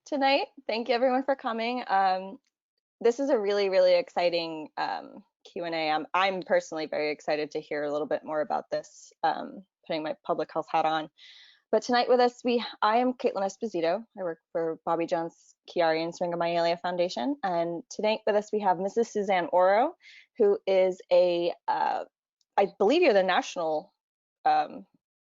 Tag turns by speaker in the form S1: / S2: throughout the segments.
S1: tonight. Thank you everyone for coming. This is a really, really exciting Q&A. I'm personally very excited to hear a little bit more about this, putting my public health hat on. But tonight with us, I am Caitlin Esposito. I work for Bobby Jones, Chiari and Sringamayalia Foundation. And tonight with us, we have Mrs. Suzanne Oró, who is I believe you're the national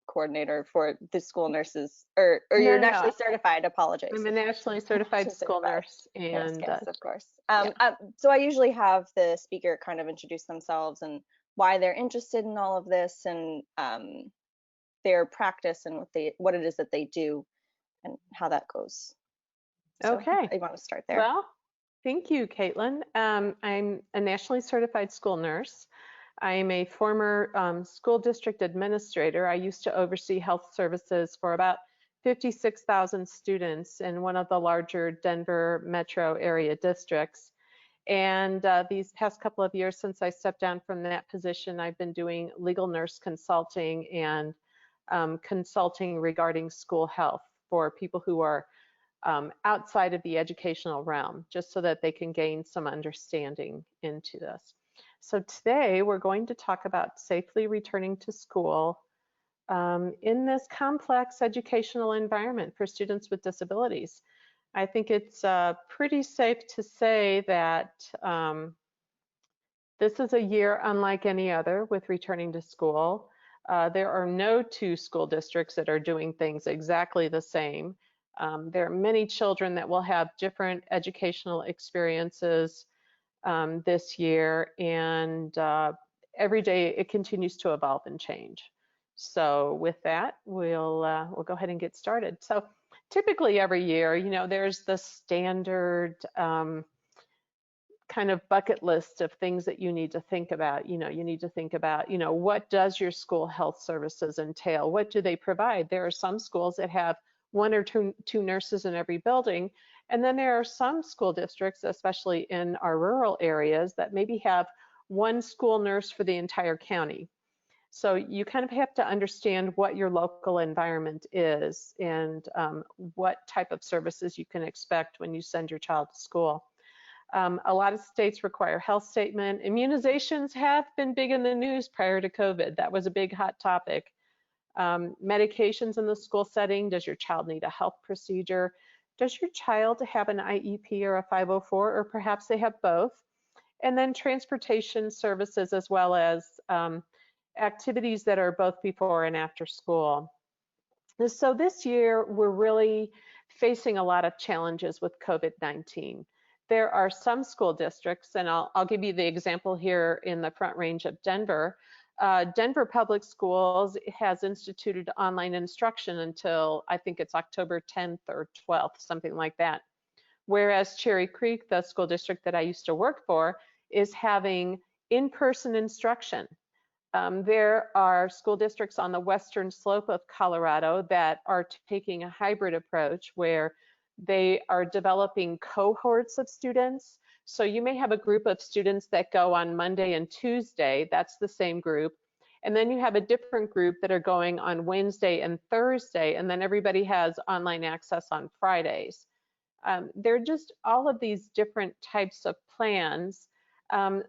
S1: coordinator for the school nurses, or you're
S2: No.
S1: nationally certified. Apologize.
S2: I'm a nationally certified school nurse, and
S1: yes, of course.
S2: yeah.
S1: So I usually have the speaker kind of introduce themselves and why they're interested in all of this, and their practice and what it is that they do and how that goes. So
S2: Okay.
S1: I want to start there.
S2: Well, thank you, Caitlin. I'm a nationally certified school nurse. I'm a former school district administrator. I used to oversee health services for about 56,000 students in one of the larger Denver metro area districts. And these past couple of years since I stepped down from that position, I've been doing legal nurse consulting and consulting regarding school health for people who are outside of the educational realm, just so that they can gain some understanding into this. So today we're going to talk about safely returning to school in this complex educational environment for students with disabilities. I think it's pretty safe to say that this is a year unlike any other with returning to school. There are no two school districts that are doing things exactly the same. There are many children that will have different educational experiences this year, and every day it continues to evolve and change. So with that, we'll go ahead and get started. So typically every year, there's the standard kind of bucket list of things that you need to think about. You need to think about, what does your school health services entail? What do they provide? There are some schools that have one or two nurses in every building. And then there are some school districts, especially in our rural areas, that maybe have one school nurse for the entire county. So you kind of have to understand what your local environment is and what type of services you can expect when you send your child to school. A lot of states require health statement. Immunizations have been big in the news prior to COVID. That was a big hot topic. Medications in the school setting. Does your child need a health procedure? Does your child have an IEP or a 504, or perhaps they have both? And then transportation services, as well as activities that are both before and after school. So this year, we're really facing a lot of challenges with COVID-19. There are some school districts, and I'll give you the example here in the Front Range of Denver. Denver Public Schools has instituted online instruction until I think it's October 10th or 12th, something like that. Whereas Cherry Creek, the school district that I used to work for, is having in-person instruction. There are school districts on the western slope of Colorado that are taking a hybrid approach where they are developing cohorts of students. So you may have a group of students that go on Monday and Tuesday, that's the same group. And then you have a different group that are going on Wednesday and Thursday, and then everybody has online access on Fridays. There are just all of these different types of plans.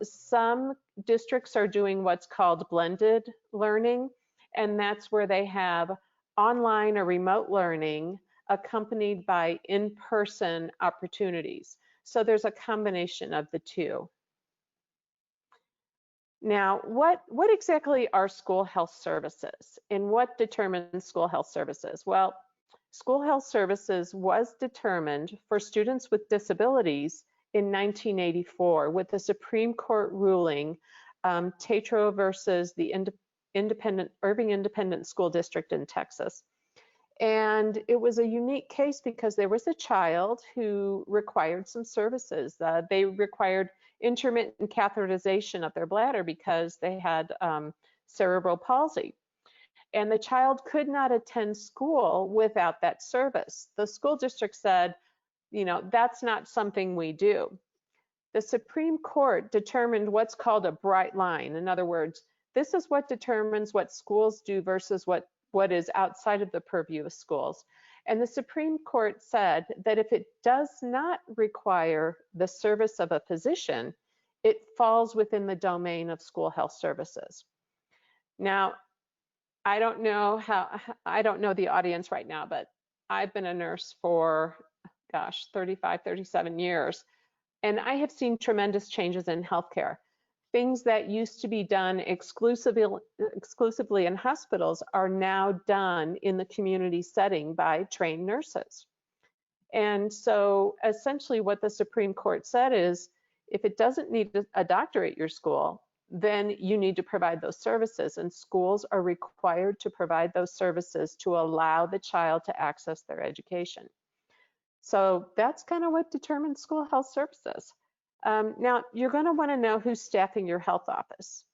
S2: Some districts are doing what's called blended learning, and that's where they have online or remote learning accompanied by in-person opportunities. So there's a combination of the two. Now, what exactly are school health services, and what determines school health services? Well, school health services was determined for students with disabilities in 1984 with the Supreme Court ruling, Tatro versus the Irving Independent School District in Texas. And it was a unique case because there was a child who required some services. They required intermittent catheterization of their bladder because they had cerebral palsy. And the child could not attend school without that service. The school district said, that's not something we do. The Supreme Court determined what's called a bright line. In other words, this is what determines what schools do versus what is outside of the purview of schools. And the Supreme Court said that if it does not require the service of a physician, it falls within the domain of school health services. Now, I don't know the audience right now, but I've been a nurse for, gosh, 35, 37 years, and I have seen tremendous changes in healthcare. Things that used to be done exclusively in hospitals are now done in the community setting by trained nurses. And so essentially what the Supreme Court said is, if it doesn't need a doctor at your school, then you need to provide those services, and schools are required to provide those services to allow the child to access their education. So that's kind of what determines school health services. Now, you're going to want to know who's staffing your health office.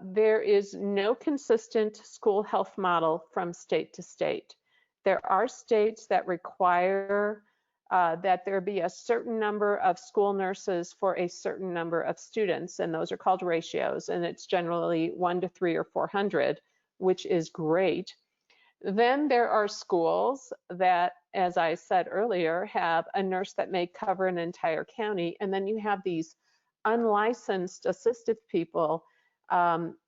S2: There is no consistent school health model from state to state. There are states that require that there be a certain number of school nurses for a certain number of students, and those are called ratios, and it's generally 1 to 3 or 400, which is great. Then there are schools that, as I said earlier, have a nurse that may cover an entire county, and then you have these unlicensed assistive people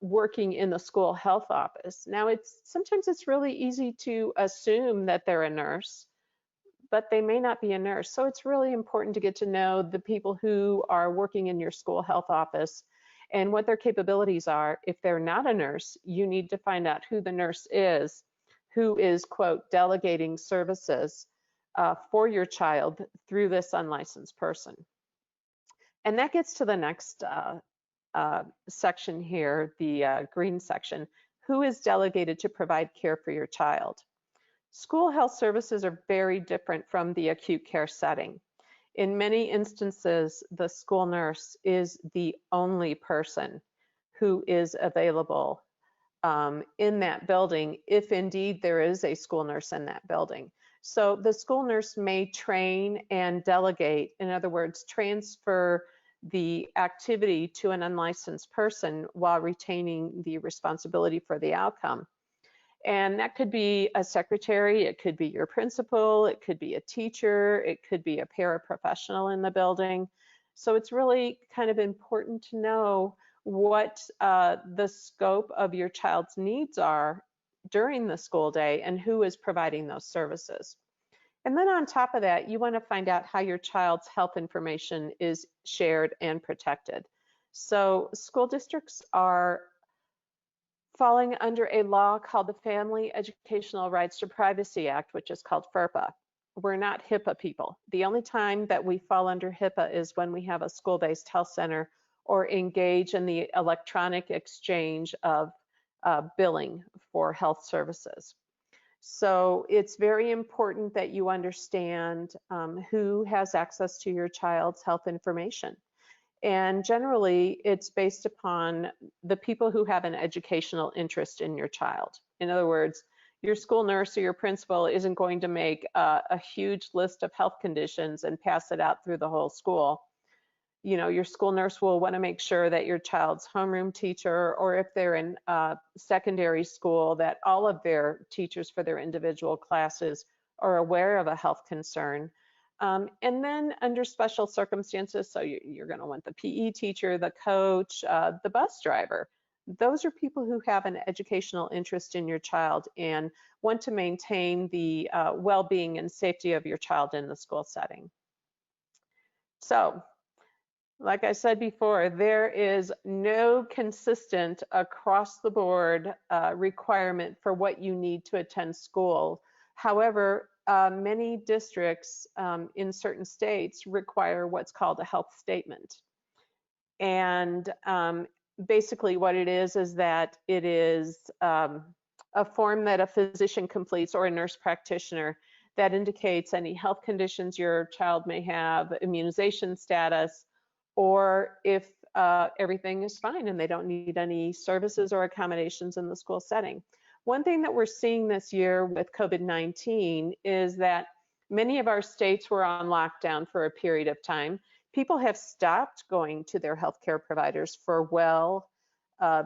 S2: working in the school health office. Now, sometimes it's really easy to assume that they're a nurse, but they may not be a nurse. So it's really important to get to know the people who are working in your school health office and what their capabilities are. If they're not a nurse, you need to find out who the nurse is, who is, quote, delegating services for your child through this unlicensed person. And that gets to the next section here, the green section. Who is delegated to provide care for your child? School health services are very different from the acute care setting. In many instances, the school nurse is the only person who is available in that building, if indeed there is a school nurse in that building. So the school nurse may train and delegate, in other words, transfer the activity to an unlicensed person while retaining the responsibility for the outcome. And that could be a secretary, it could be your principal, it could be a teacher, it could be a paraprofessional in the building. So it's really kind of important to know what the scope of your child's needs are during the school day and who is providing those services. And then on top of that, you want to find out how your child's health information is shared and protected. So school districts are falling under a law called the Family Educational Rights to Privacy Act, which is called FERPA. We're not HIPAA people. The only time that we fall under HIPAA is when we have a school-based health center or engage in the electronic exchange of billing for health services. So it's very important that you understand who has access to your child's health information. And generally, it's based upon the people who have an educational interest in your child. In other words, your school nurse or your principal isn't going to make a huge list of health conditions and pass it out through the whole school. You know, your school nurse will want to make sure that your child's homeroom teacher, or if they're in secondary school, that all of their teachers for their individual classes are aware of a health concern. And then under special circumstances, so you're going to want the PE teacher, the coach, the bus driver. Those are people who have an educational interest in your child and want to maintain the well-being and safety of your child in the school setting. So, like I said before, there is no consistent across the board requirement for what you need to attend school. However, many districts in certain states require what's called a health statement. And basically what it is that it is a form that a physician completes or a nurse practitioner that indicates any health conditions your child may have, immunization status, or if everything is fine and they don't need any services or accommodations in the school setting. One thing that we're seeing this year with COVID-19 is that many of our states were on lockdown for a period of time. People have stopped going to their healthcare providers for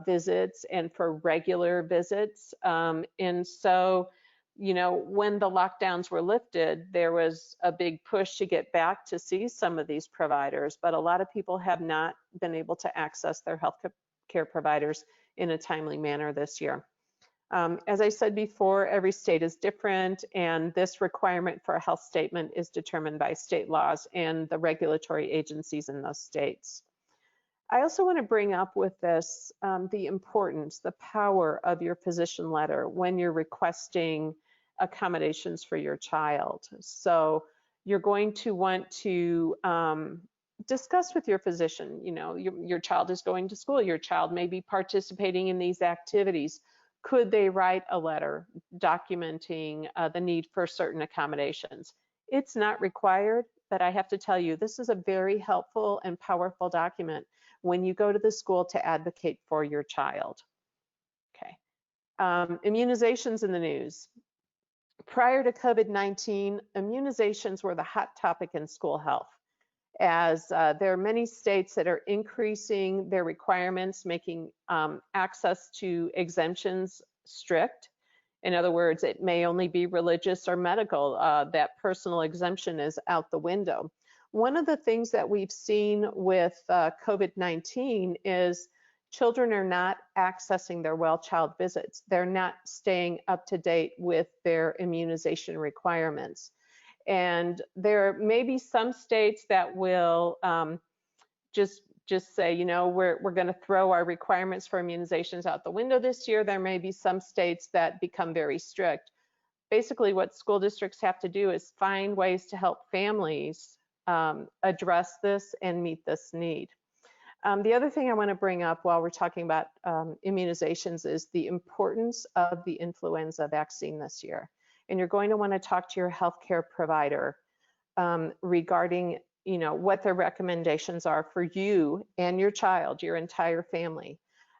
S2: visits and for regular visits. And so when the lockdowns were lifted, there was a big push to get back to see some of these providers, but a lot of people have not been able to access their health care providers in a timely manner this year. As I said before, every state is different, and this requirement for a health statement is determined by state laws and the regulatory agencies in those states. I also want to bring up with this the importance, the power of your physician letter when you're requesting accommodations for your child. So you're going to want to discuss with your physician, your child is going to school, your child may be participating in these activities. Could they write a letter documenting the need for certain accommodations? It's not required, but I have to tell you, this is a very helpful and powerful document when you go to the school to advocate for your child. Okay. Immunizations in the news. Prior to COVID-19, immunizations were the hot topic in school health, as there are many states that are increasing their requirements, making access to exemptions strict. In other words, it may only be religious or medical. That personal exemption is out the window. One of the things that we've seen with COVID-19 is children are not accessing their well child visits. They're not staying up to date with their immunization requirements. And there may be some states that will just say, we're going to throw our requirements for immunizations out the window this year. There may be some states that become very strict. Basically, what school districts have to do is find ways to help families address this and meet this need. The other thing I want to bring up while we're talking about immunizations is the importance of the influenza vaccine this year. And you're going to want to talk to your healthcare provider regarding, what their recommendations are for you and your child, your entire family.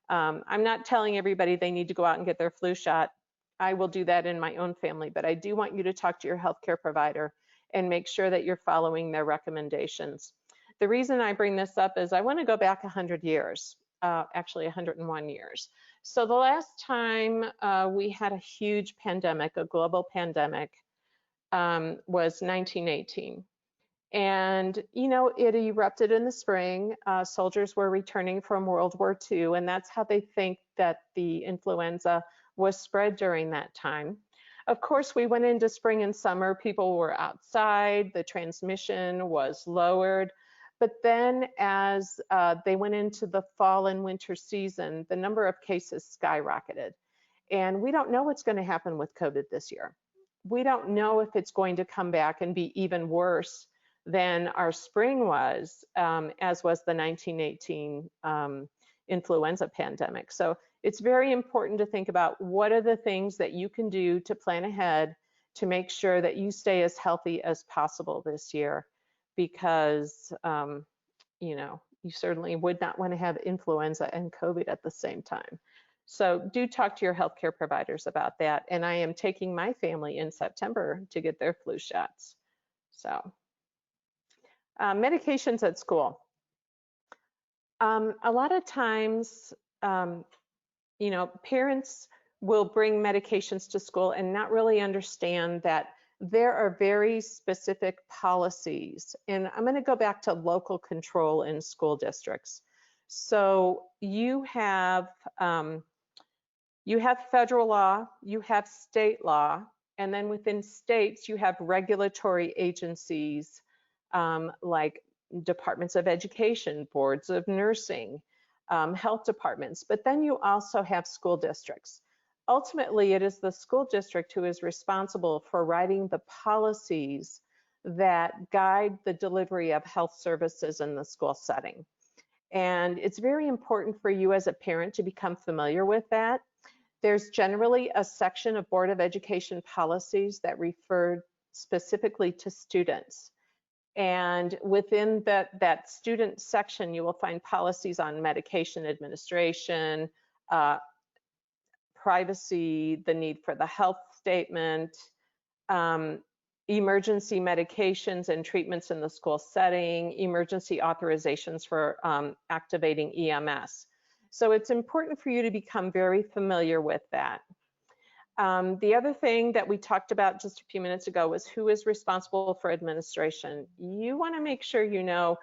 S2: I'm not telling everybody they need to go out and get their flu shot. I will do that in my own family, but I do want you to talk to your healthcare provider and make sure that you're following their recommendations. The reason I bring this up is I want to go back 100 years, actually 101 years. So the last time we had a huge pandemic, a global pandemic, was 1918. And, it erupted in the spring. Soldiers were returning from World War II, and that's how they think that the influenza was spread during that time. Of course, we went into spring and summer. People were outside. The transmission was lowered. But then as they went into the fall and winter season, the number of cases skyrocketed. And we don't know what's going to happen with COVID this year. We don't know if it's going to come back and be even worse than our spring was, as was the 1918 influenza pandemic. So it's very important to think about what are the things that you can do to plan ahead to make sure that you stay as healthy as possible this year, because you certainly would not want to have influenza and COVID at the same time. So do talk to your healthcare providers about that. And I am taking my family in September to get their flu shots. So medications at school. A lot of times, parents will bring medications to school and not really understand that there are very specific policies. And I'm going to go back to local control in school districts. So you have federal law, you have state law, and then within states you have regulatory agencies like departments of education, boards of nursing, health departments, but then you also have school districts. Ultimately, it is the school district who is responsible for writing the policies that guide the delivery of health services in the school setting. And it's very important for you as a parent to become familiar with that. There's generally a section of Board of Education policies that refer specifically to students. And within that student section, you will find policies on medication administration, privacy, the need for the health statement, emergency medications and treatments in the school setting, emergency authorizations for activating EMS. So it's important for you to become very familiar with that. The other thing that we talked about just a few minutes ago was who is responsible for administration. You want to make sure you know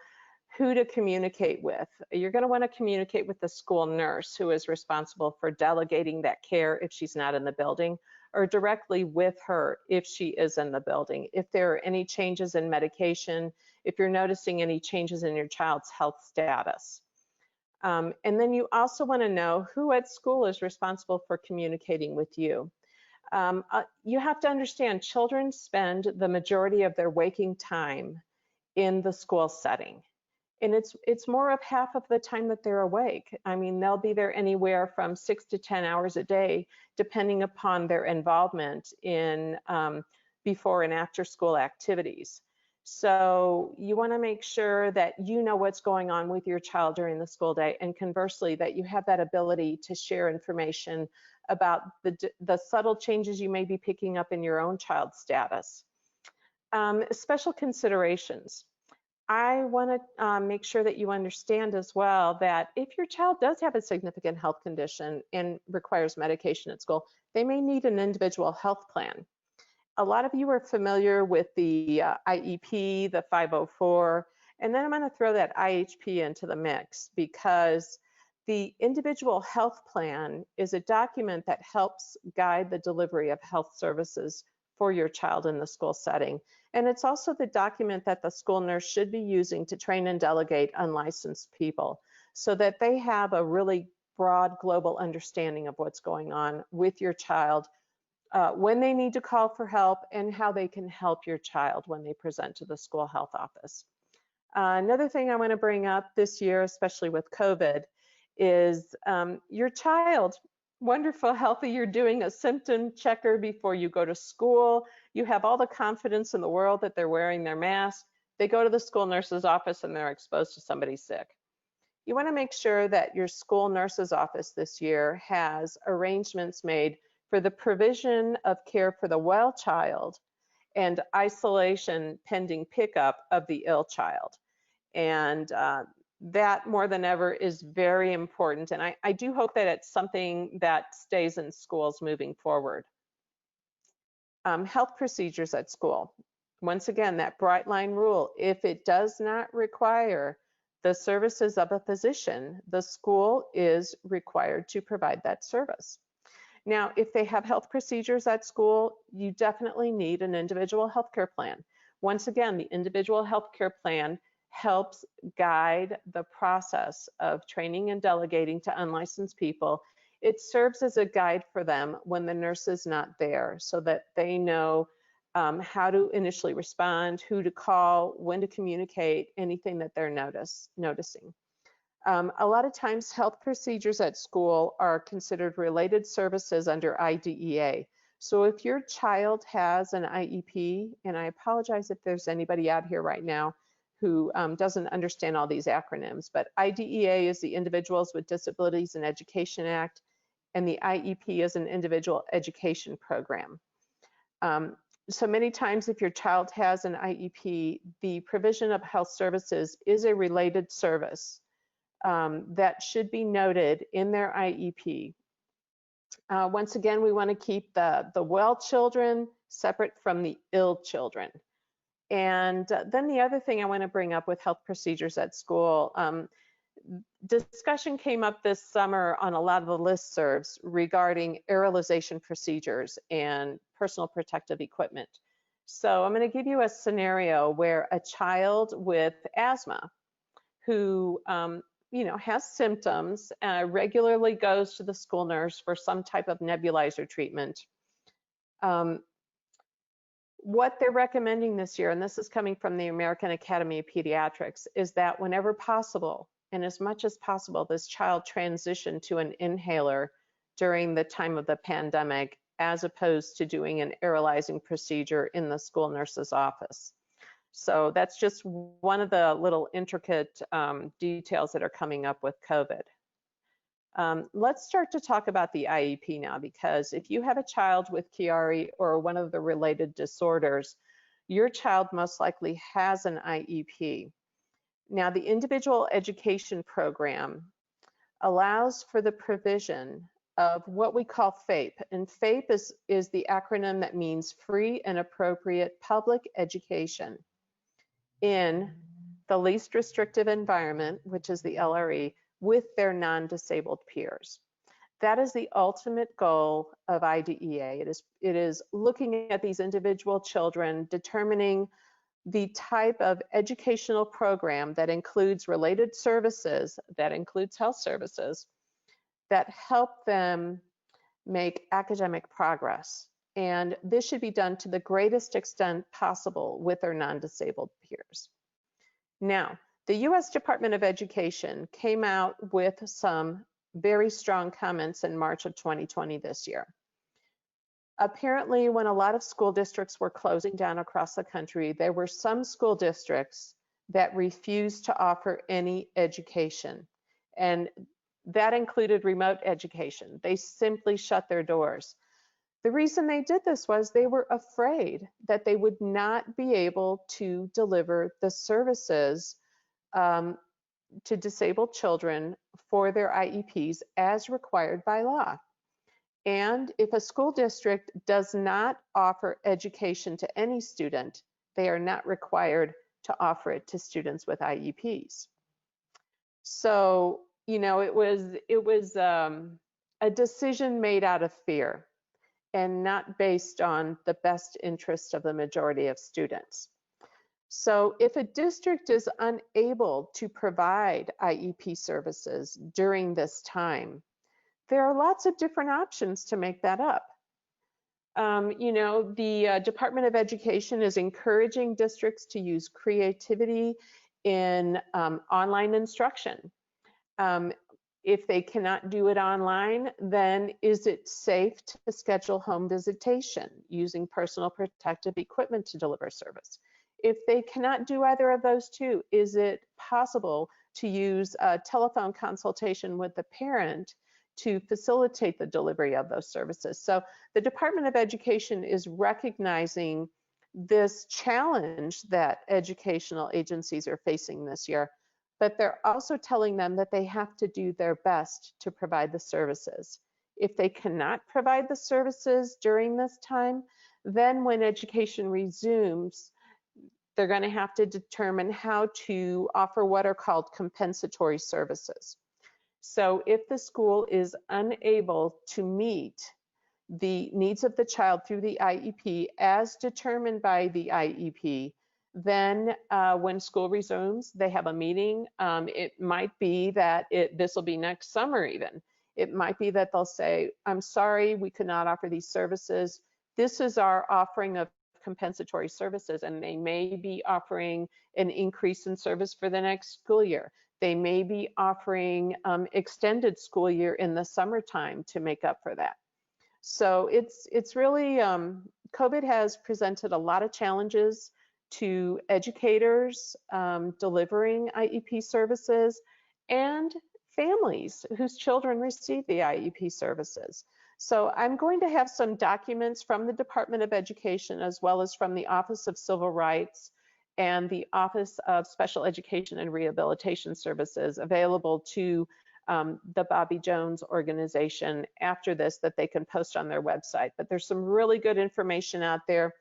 S2: who to communicate with. You're going to want to communicate with the school nurse who is responsible for delegating that care if she's not in the building, or directly with her if she is in the building. If there are any changes in medication, if you're noticing any changes in your child's health status. And then you also want to know who at school is responsible for communicating with you. You have to understand children spend the majority of their waking time in the school setting. And it's more of half of the time that they're awake. I mean, they'll be there anywhere from 6 to 10 hours a day, depending upon their involvement in before and after school activities. So you want to make sure that you know what's going on with your child during the school day, and conversely, that you have that ability to share information about the subtle changes you may be picking up in your own child's status. Special considerations. I want to make sure that you understand as well that if your child does have a significant health condition and requires medication at school, they may need an individual health plan. A lot of you are familiar with the IEP, the 504, and then I'm going to throw that IHP into the mix, because the individual health plan is a document that helps guide the delivery of health services for your child in the school setting. And it's also the document that the school nurse should be using to train and delegate unlicensed people, so that they have a really broad global understanding of what's going on with your child, when they need to call for help, and how they can help your child when they present to the school health office. Another thing I want to bring up this year, especially with COVID, is your child, wonderful, healthy, you're doing a symptom checker before you go to school. You have all the confidence in the world that they're wearing their mask. They go to the school nurse's office and they're exposed to somebody sick. You want to make sure that your school nurse's office this year has arrangements made for the provision of care for the well child and isolation pending pickup of the ill child. And that more than ever is very important. And I do hope that it's something that stays in schools moving forward. Health procedures at school. Once again, that bright line rule, if it does not require the services of a physician, the school is required to provide that service. Now, if they have health procedures at school, you definitely need an individual healthcare plan. Once again, the individual healthcare plan helps guide the process of training and delegating to unlicensed people. It serves as a guide for them when the nurse is not there, so that they know how to initially respond, who to call, when to communicate, anything that they're noticing. A lot of times health procedures at school are considered related services under IDEA. So if your child has an IEP, and I apologize if there's anybody out here right now who doesn't understand all these acronyms, but IDEA is the Individuals with Disabilities in Education Act, and the IEP is an individual education program. So many times if your child has an IEP, the provision of health services is a related service that should be noted in their IEP. Once again, we want to keep the well children separate from the ill children. And then the other thing I want to bring up with health procedures at school, discussion came up this summer on a lot of the listservs regarding sterilization procedures and personal protective equipment. So I'm going to give you a scenario where a child with asthma who has symptoms, regularly goes to the school nurse for some type of nebulizer treatment. What they're recommending this year, and this is coming from the American Academy of Pediatrics, is that whenever possible, and as much as possible, this child transition to an inhaler during the time of the pandemic, as opposed to doing an sterilizing procedure in the school nurse's office. So that's just one of the little intricate details that are coming up with COVID. Let's start to talk about the IEP now, because if you have a child with Chiari or one of the related disorders, your child most likely has an IEP. Now, the individual education program allows for the provision of what we call FAPE. And FAPE is the acronym that means free and appropriate public education in the least restrictive environment, which is the LRE, with their non-disabled peers. That is the ultimate goal of IDEA. It is looking at these individual children, determining the type of educational program that includes related services, that includes health services, that help them make academic progress. And this should be done to the greatest extent possible with their non-disabled peers. Now, the US Department of Education came out with some very strong comments in March of 2020 this year. Apparently, when a lot of school districts were closing down across the country, there were some school districts that refused to offer any education. And that included remote education. They simply shut their doors. The reason they did this was they were afraid that they would not be able to deliver the services to disabled children for their IEPs as required by law. And if a school district does not offer education to any student, they are not required to offer it to students with IEPs. So, you know, it was a decision made out of fear and not based on the best interest of the majority of students. So if a district is unable to provide IEP services during this time, there are lots of different options to make that up. You know, the Department of Education is encouraging districts to use creativity in online instruction. If they cannot do it online, then is it safe to schedule home visitation using personal protective equipment to deliver service? If they cannot do either of those two, is it possible to use a telephone consultation with the parent to facilitate the delivery of those services? So the Department of Education is recognizing this challenge that educational agencies are facing this year, but they're also telling them that they have to do their best to provide the services. If they cannot provide the services during this time, then when education resumes, they're going to have to determine how to offer what are called compensatory services. So if the school is unable to meet the needs of the child through the IEP as determined by the IEP, then when school resumes, they have a meeting. It might be that this will be next summer even. It might be that they'll say, I'm sorry, we could not offer these services. This is our offering of compensatory services, and they may be offering an increase in service for the next school year. They may be offering extended school year in the summertime to make up for that. So it's really, COVID has presented a lot of challenges to educators delivering IEP services and families whose children receive the IEP services. So I'm going to have some documents from the Department of Education as well as from the Office of Civil Rights and the Office of Special Education and Rehabilitation Services available to the Bobby Jones organization after this that they can post on their website. But there's some really good information out there.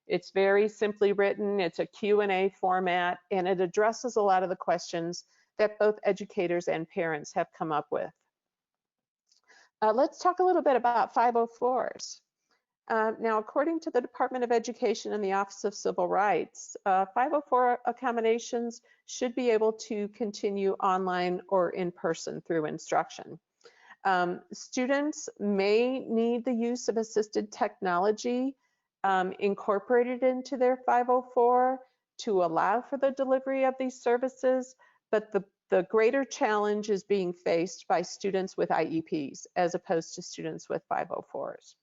S2: It's very simply written, it's a Q&A format, and it addresses a lot of the questions that both educators and parents have come up with. Let's talk a little bit about 504s. Now, according to the Department of Education and the Office of Civil Rights, 504 accommodations should be able to continue online or in person through instruction. Students may need the use of assisted technology incorporated into their 504 to allow for the delivery of these services, but the greater challenge is being faced by students with IEPs as opposed to students with 504s.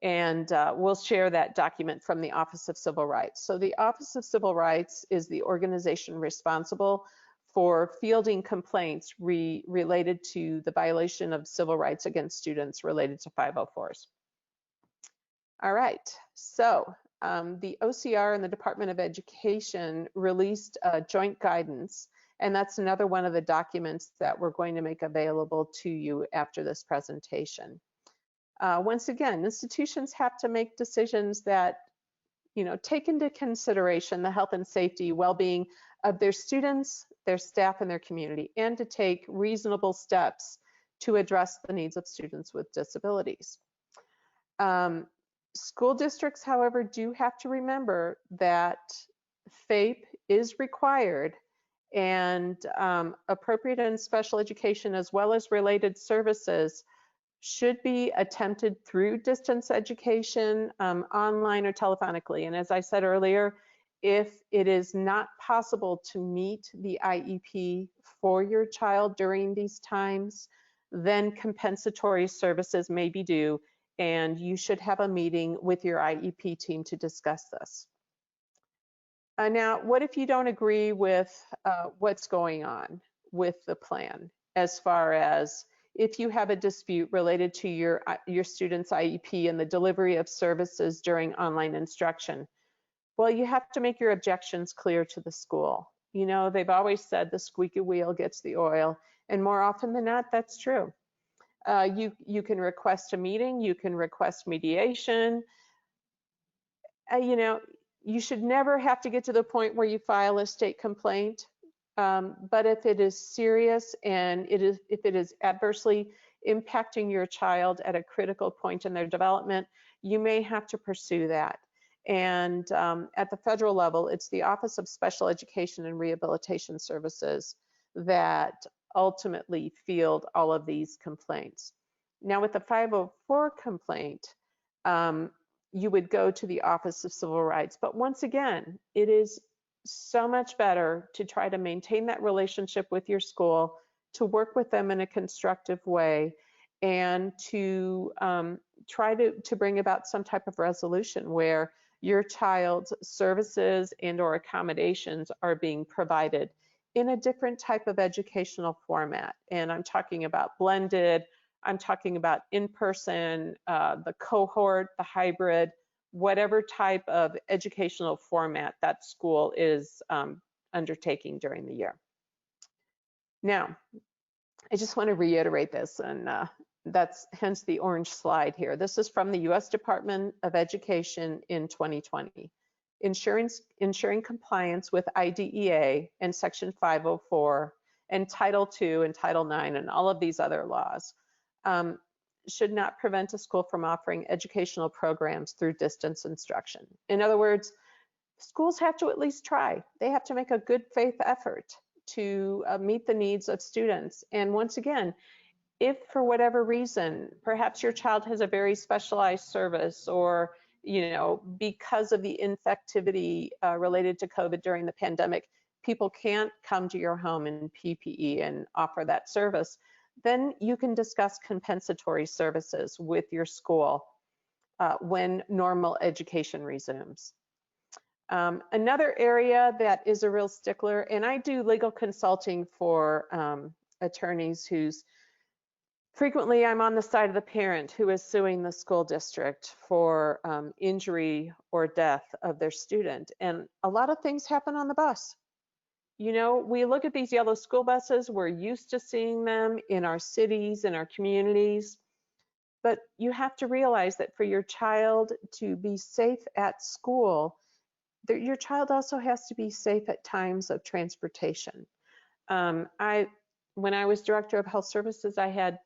S2: And we'll share that document from the Office of Civil Rights. So the Office of Civil Rights is the organization responsible for fielding complaints related to the violation of civil rights against students related to 504s. All right, so the OCR and the Department of Education released a joint guidance, And that's another one of the documents that we're going to make available to you after this presentation. Once again, institutions have to make decisions that, take into consideration the health and safety, well-being of their students, their staff, and their community, and to take reasonable steps to address the needs of students with disabilities. School districts, however, do have to remember that FAPE is required, and appropriate and special education, as well as related services, should be attempted through distance education, online or telephonically. And as I said earlier, if it is not possible to meet the IEP for your child during these times, then compensatory services may be due, and you should have a meeting with your IEP team to discuss this. Now, what if you don't agree with what's going on with the plan, as far as if you have a dispute related to your student's IEP and the delivery of services during online instruction? Well, you have to make your objections clear to the school. They've always said the squeaky wheel gets the oil, and more often than not, that's true. You can request a meeting, you can request mediation. You should never have to get to the point where you file a state complaint. But if it is serious and if it is adversely impacting your child at a critical point in their development, you may have to pursue that. And at the federal level, it's the Office of Special Education and Rehabilitation Services that ultimately field all of these complaints. Now, with the 504 complaint, you would go to the Office of Civil Rights. But once again, it is so much better to try to maintain that relationship with your school, to work with them in a constructive way, and to try to bring about some type of resolution where your child's services and or accommodations are being provided in a different type of educational format. And I'm talking about blended, I'm talking about in-person, the cohort, the hybrid, whatever type of educational format that school is undertaking during the year. Now, I just want to reiterate this, and that's hence the orange slide here. This is from the U.S. Department of Education in 2020. Ensuring compliance with IDEA and Section 504 and Title II and Title IX and all of these other laws should not prevent a school from offering educational programs through distance instruction. In other words, schools have to at least try. They have to make a good faith effort to meet the needs of students. And once again, if for whatever reason, perhaps your child has a very specialized service, or because of the infectivity related to COVID during the pandemic, people can't come to your home in PPE and offer that service, then you can discuss compensatory services with your school when normal education resumes. Another area that is a real stickler, and I do legal consulting for attorneys who's frequently I'm on the side of the parent who is suing the school district for injury or death of their student. And a lot of things happen on the bus. We look at these yellow school buses, we're used to seeing them in our cities, in our communities, but you have to realize that for your child to be safe at school, your child also has to be safe at times of transportation. When I was director of health services, I had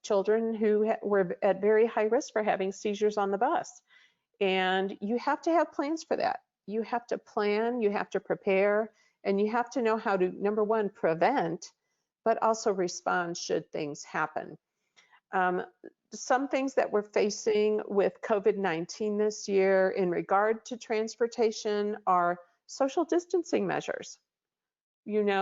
S2: children who were at very high risk for having seizures on the bus. And you have to have plans for that. You have to plan, you have to prepare, and you have to know how to, number one, prevent, but also respond should things happen. Some things that we're facing with COVID-19 this year in regard to transportation are social distancing measures. The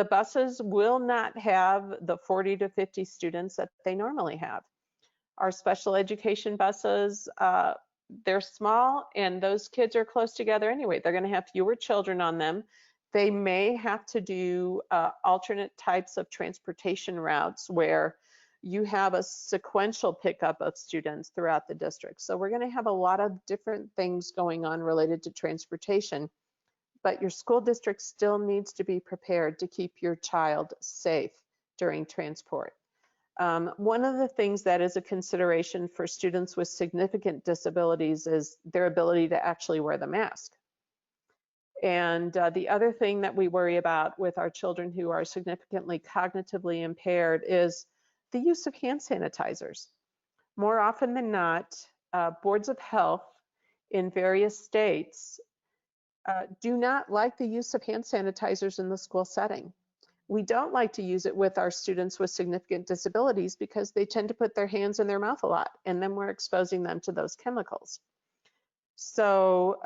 S2: buses will not have the 40 to 50 students that they normally have. Our special education buses, they're small, and those kids are close together anyway. They're going to have fewer children on them. They may have to do alternate types of transportation routes where you have a sequential pickup of students throughout the district. So we're going to have a lot of different things going on related to transportation. but your school district still needs to be prepared to keep your child safe during transport. One of the things that is a consideration for students with significant disabilities is their ability to actually wear the mask. And the other thing that we worry about with our children who are significantly cognitively impaired is the use of hand sanitizers. More often than not, boards of health in various states do not like the use of hand sanitizers in the school setting. We don't like to use it with our students with significant disabilities because they tend to put their hands in their mouth a lot, and then we're exposing them to those chemicals. So,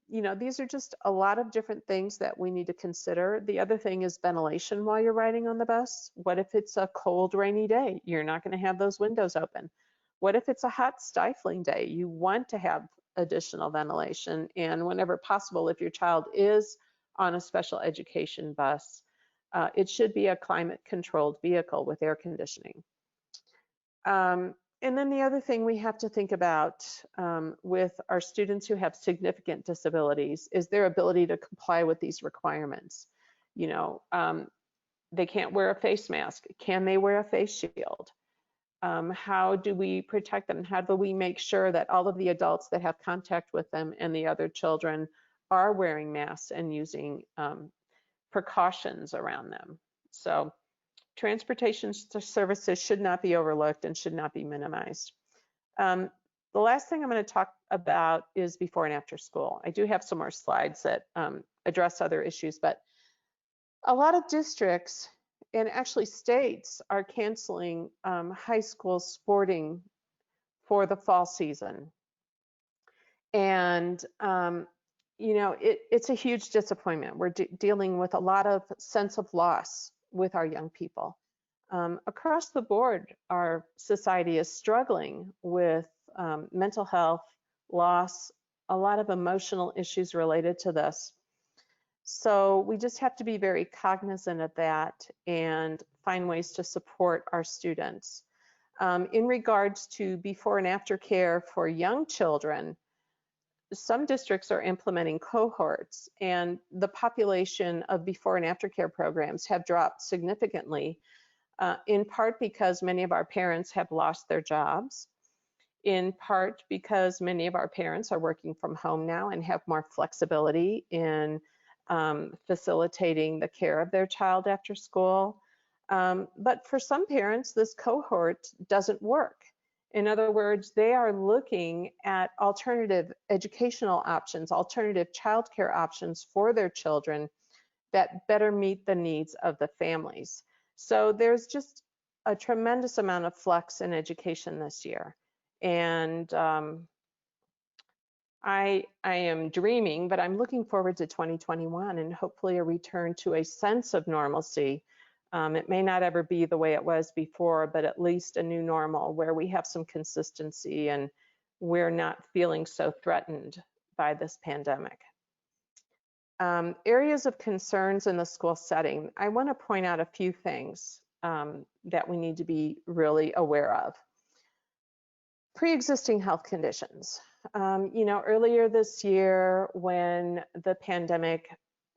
S2: you know, these are just a lot of different things that we need to consider. The other thing is ventilation while you're riding on the bus. What if it's a cold, rainy day? You're not going to have those windows open. What if it's a hot, stifling day? You want to have additional ventilation. And whenever possible, if your child is on a special education bus, it should be a climate-controlled vehicle with air conditioning. And then the other thing we have to think about with our students who have significant disabilities is their ability to comply with these requirements. You know, they can't wear a face mask. Can they wear a face shield? How do we protect them? How do we make sure that all of the adults that have contact with them and the other children are wearing masks and using precautions around them? So transportation services should not be overlooked and should not be minimized. The last thing I'm going to talk about is before and after school. I do have some more slides that address other issues, but a lot of districts and actually states are canceling high school sporting for the fall season. And you know, it's a huge disappointment. We're dealing with a lot of sense of loss with our young people. Across the board, our society is struggling with mental health, loss, a lot of emotional issues related to this. So we just have to be very cognizant of that and find ways to support our students. In regards to before and after care for young children, some districts are implementing cohorts, and the population of before and after care programs have dropped significantly, in part because many of our parents have lost their jobs, in part because many of our parents are working from home now and have more flexibility in facilitating the care of their child after school. But for some parents, this cohort doesn't work. In other words, they are looking at alternative educational options, alternative childcare options for their children that better meet the needs of the families. So there's just a tremendous amount of flux in education this year. And I am dreaming, but I'm looking forward to 2021 and hopefully a return to a sense of normalcy. It may not ever be the way it was before, but at least a new normal where we have some consistency and we're not feeling so threatened by this pandemic. Areas of concerns in the school setting. I want to point out a few things that we need to be really aware of. Pre-existing health conditions. You know, earlier this year when the pandemic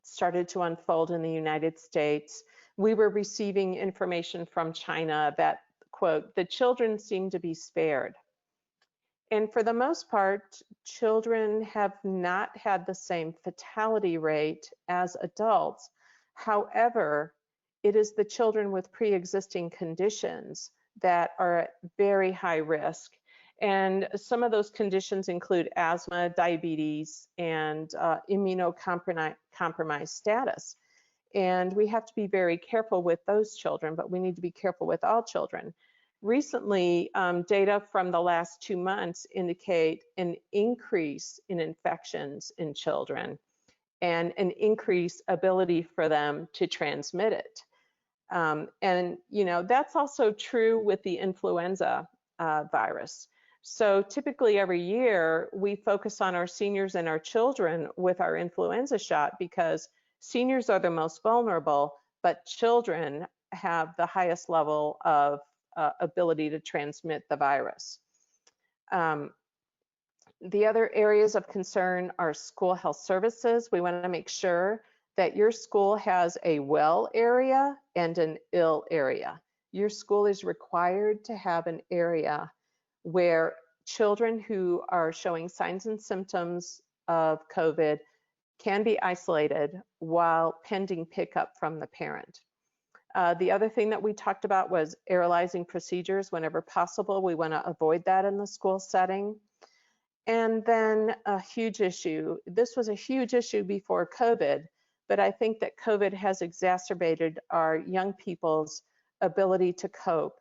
S2: started to unfold in the United States, we were receiving information from China that, quote, the children seem to be spared. And for the most part, children have not had the same fatality rate as adults. However, it is the children with pre-existing conditions that are at very high risk. And some of those conditions include asthma, diabetes, and immunocompromised status. And we have to be very careful with those children, but we need to be careful with all children. Recently, data from the last 2 months indicate an increase in infections in children and an increased ability for them to transmit it. And, you know, that's also true with the influenza virus. So typically every year we focus on our seniors and our children with our influenza shot because seniors are the most vulnerable, but children have the highest level of ability to transmit the virus. The other areas of concern are school health services. We want to make sure that your school has a well area and an ill area. Your school is required to have an area where children who are showing signs and symptoms of COVID can be isolated while pending pickup from the parent. The other thing that we talked about was sterilizing procedures whenever possible. We want to avoid that in the school setting. And then a huge issue, this was a huge issue before COVID, but I think that COVID has exacerbated our young people's ability to cope.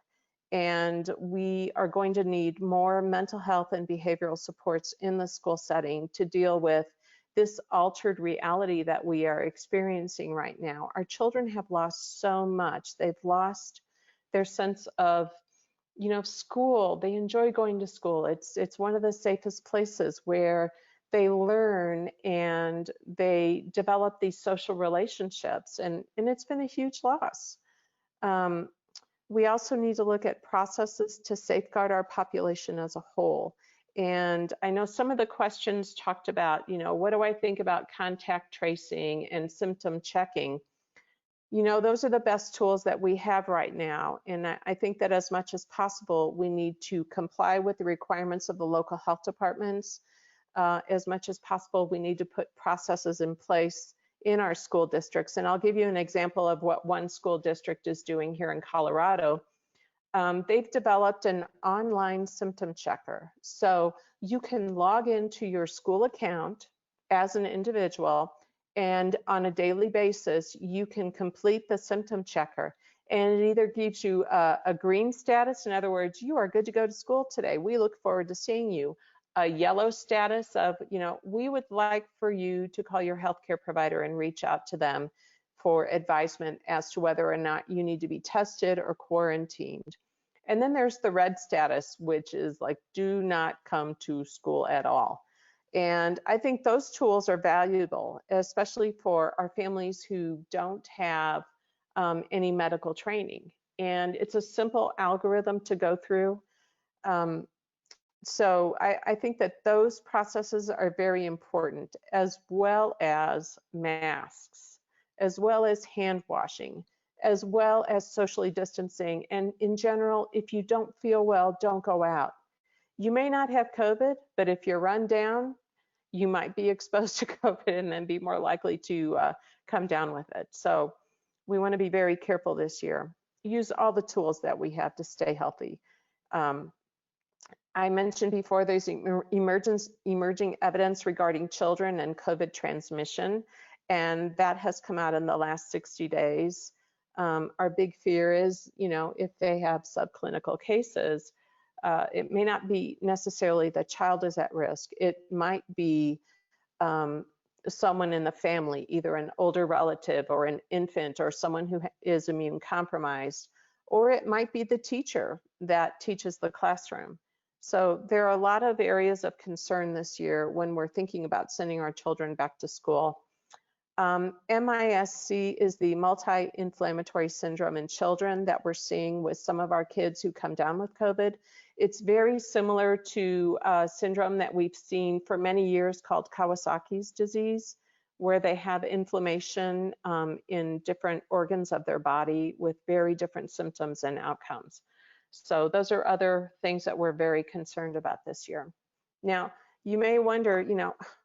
S2: And we are going to need more mental health and behavioral supports in the school setting to deal with this altered reality that we are experiencing right now. Our children have lost so much. They've lost their sense of, school. They enjoy going to school. It's one of the safest places where they learn and they develop these social relationships, and it's been a huge loss. We also need to look at processes to safeguard our population as a whole. And I know some of the questions talked about, what do I think about contact tracing and symptom checking? Those are the best tools that we have right now. And I think that as much as possible, we need to comply with the requirements of the local health departments. As much as possible, we need to put processes in place in our school districts. And I'll give you an example of what one school district is doing here in Colorado. They've developed an online symptom checker. So you can log into your school account as an individual, and on a daily basis, you can complete the symptom checker. And it either gives you a green status, in other words, you are good to go to school today. We look forward to seeing you. A yellow status of, we would like for you to call your healthcare provider and reach out to them for advisement as to whether or not you need to be tested or quarantined. And then there's the red status, which is like, do not come to school at all. And I think those tools are valuable, especially for our families who don't have any medical training. And it's a simple algorithm to go through. So I think that those processes are very important, as well as masks, as well as hand washing, as well as socially distancing. And in general, if you don't feel well, don't go out. You may not have COVID, but if you're run down, you might be exposed to COVID and then be more likely to come down with it. So we want to be very careful this year. Use all the tools that we have to stay healthy. I mentioned before there's emerging evidence regarding children and COVID transmission, and that has come out in the last 60 days. Our big fear is, if they have subclinical cases, it may not be necessarily the child is at risk. It might be someone in the family, either an older relative or an infant or someone who is immune compromised, or it might be the teacher that teaches the classroom. So there are a lot of areas of concern this year when we're thinking about sending our children back to school. MIS-C is the multi-inflammatory syndrome in children that we're seeing with some of our kids who come down with COVID. It's very similar to a syndrome that we've seen for many years called Kawasaki's disease, where they have inflammation in different organs of their body with very different symptoms and outcomes. So those are other things that we're very concerned about this year. Now, you may wonder,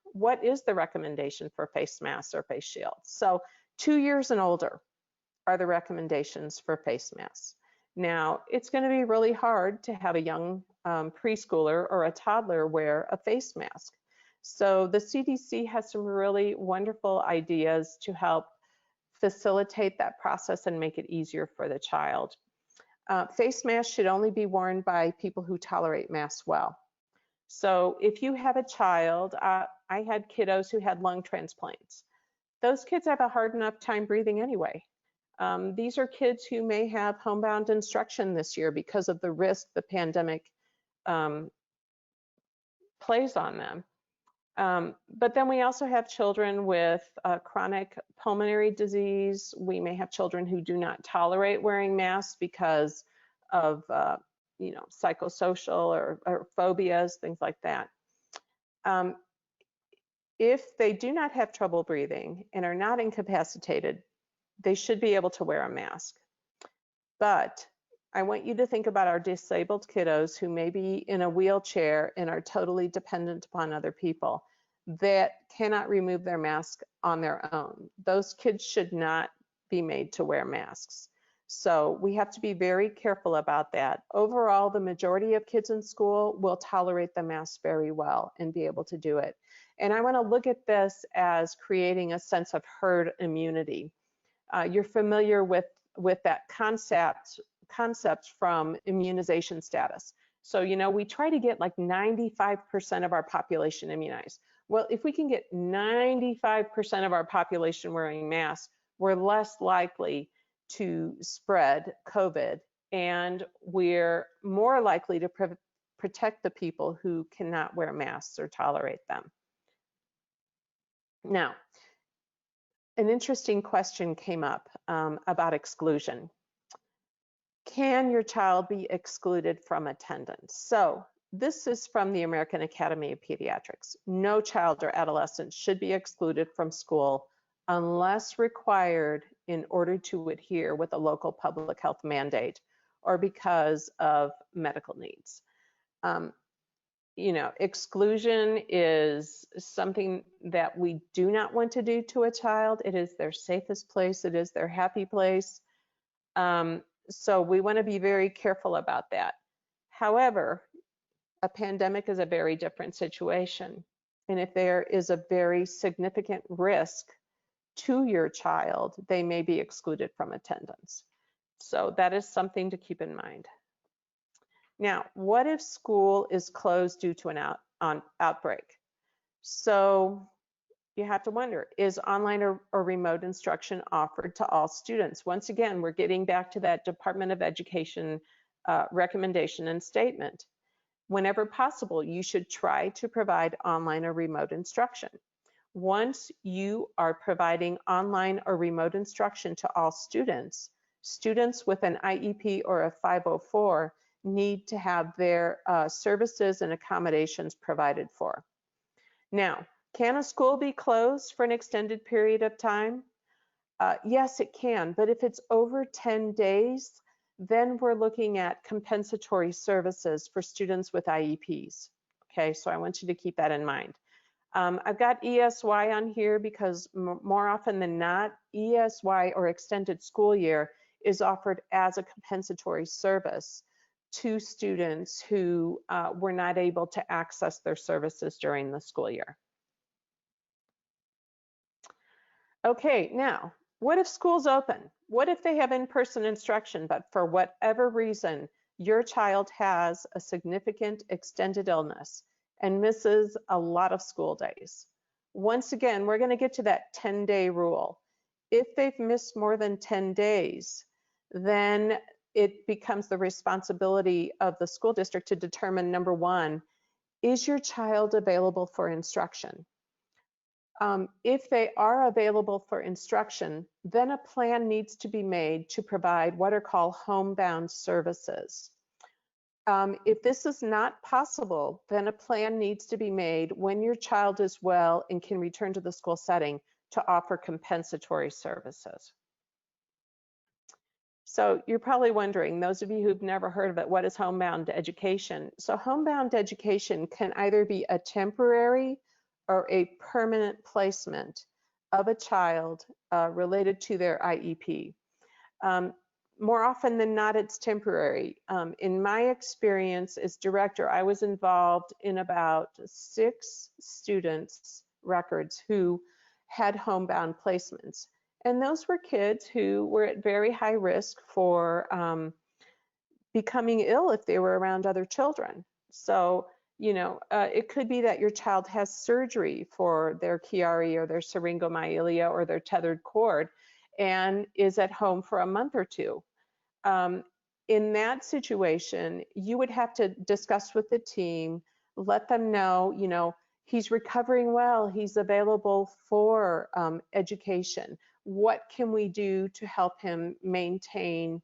S2: what is the recommendation for face masks or face shields? So 2 years and older are the recommendations for face masks. Now, it's going to be really hard to have a young preschooler or a toddler wear a face mask. So the CDC has some really wonderful ideas to help facilitate that process and make it easier for the child. Face masks should only be worn by people who tolerate masks well. So if you have a child, I had kiddos who had lung transplants. Those kids have a hard enough time breathing anyway. These are kids who may have homebound instruction this year because of the risk the pandemic plays on them. But then we also have children with chronic pulmonary disease. We may have children who do not tolerate wearing masks because of psychosocial or phobias, things like that. Um, if they do not have trouble breathing and are not incapacitated, they should be able to wear a mask. But I want you to think about our disabled kiddos who may be in a wheelchair and are totally dependent upon other people that cannot remove their mask on their own. Those kids should not be made to wear masks. So we have to be very careful about that. Overall, the majority of kids in school will tolerate the mask very well and be able to do it. And I want to look at this as creating a sense of herd immunity. You're familiar with that concept from immunization status. So, you know, we try to get like 95% of our population immunized. Well, if we can get 95% of our population wearing masks, we're less likely to spread COVID, and we're more likely to protect the people who cannot wear masks or tolerate them. Now, an interesting question came up about exclusion. Can your child be excluded from attendance? So this is from the American Academy of Pediatrics. No child or adolescent should be excluded from school unless required in order to adhere with a local public health mandate or because of medical needs. You know, exclusion is something that we do not want to do to a child. It is their safest place. It is their happy place. So we want to be very careful about that. However, a pandemic is a very different situation. And if there is a very significant risk to your child, they may be excluded from attendance. So that is something to keep in mind. Now, what if school is closed due to an outbreak? So you have to wonder, is online or remote instruction offered to all students? Once again, we're getting back to that Department of Education recommendation and statement. Whenever possible, you should try to provide online or remote instruction. Once you are providing online or remote instruction to all students, students with an IEP or a 504 need to have their services and accommodations provided for. Now, can a school be closed for an extended period of time? Yes, it can, but if it's over 10 days, then we're looking at compensatory services for students with IEPs. Okay, so I want you to keep that in mind. I've got ESY on here because more often than not, ESY or extended school year is offered as a compensatory service to students who were not able to access their services during the school year. Okay, now, what if school's open? What if they have in-person instruction, but for whatever reason, your child has a significant extended illness and misses a lot of school days? Once again, we're going to get to that 10-day rule. If they've missed more than 10 days, then it becomes the responsibility of the school district to determine, number one, is your child available for instruction? If they are available for instruction, then a plan needs to be made to provide what are called homebound services. If this is not possible, then a plan needs to be made when your child is well and can return to the school setting to offer compensatory services. So you're probably wondering, those of you who've never heard of it, what is homebound education? So homebound education can either be a temporary or a permanent placement of a child related to their IEP. More often than not, it's temporary. In my experience as director, I was involved in about 6 students' records who had homebound placements. And those were kids who were at very high risk for becoming ill if they were around other children. So, you know, it could be that your child has surgery for their Chiari or their syringomyelia or their tethered cord and is at home for a month or two. In that situation, you would have to discuss with the team, let them know, you know, he's recovering well, he's available for education. What can we do to help him maintain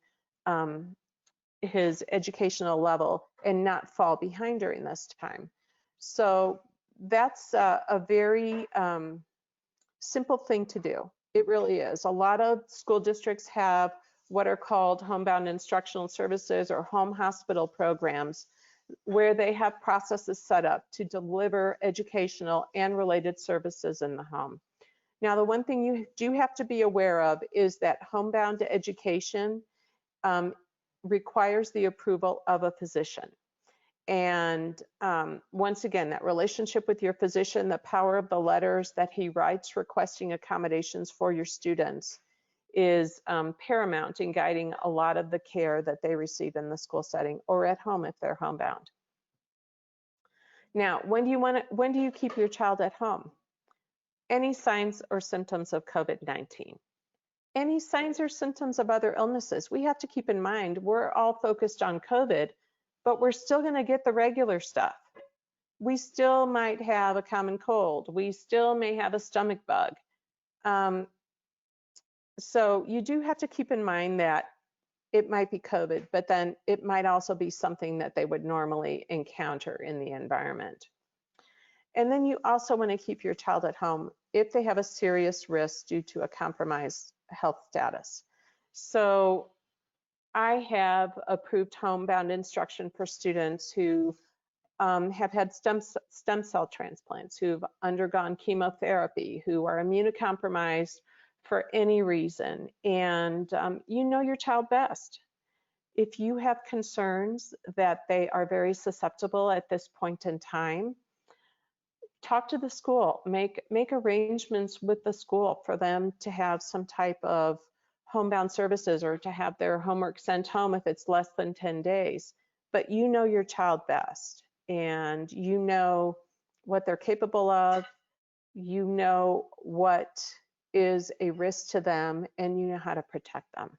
S2: his educational level and not fall behind during this time? So that's a very simple thing to do. It really is. A lot of school districts have what are called homebound instructional services or home hospital programs, where they have processes set up to deliver educational and related services in the home. Now, the one thing you do have to be aware of is that homebound education requires the approval of a physician. And once again, that relationship with your physician, the power of the letters that he writes requesting accommodations for your students is paramount in guiding a lot of the care that they receive in the school setting or at home if they're homebound. Now, when do you keep your child at home? Any signs or symptoms of COVID-19. Any signs or symptoms of other illnesses. We have to keep in mind, we're all focused on COVID, but we're still going to get the regular stuff. We still might have a common cold. We still may have a stomach bug. So you do have to keep in mind that it might be COVID, but then it might also be something that they would normally encounter in the environment. And then you also want to keep your child at home if they have a serious risk due to a compromised health status. So I have approved homebound instruction for students who have had stem cell transplants, who've undergone chemotherapy, who are immunocompromised for any reason. And you know your child best. If you have concerns that they are very susceptible at this point in time, talk to the school, make arrangements with the school for them to have some type of homebound services or to have their homework sent home if it's less than 10 days. But you know your child best, and you know what they're capable of, you know what is a risk to them, and you know how to protect them.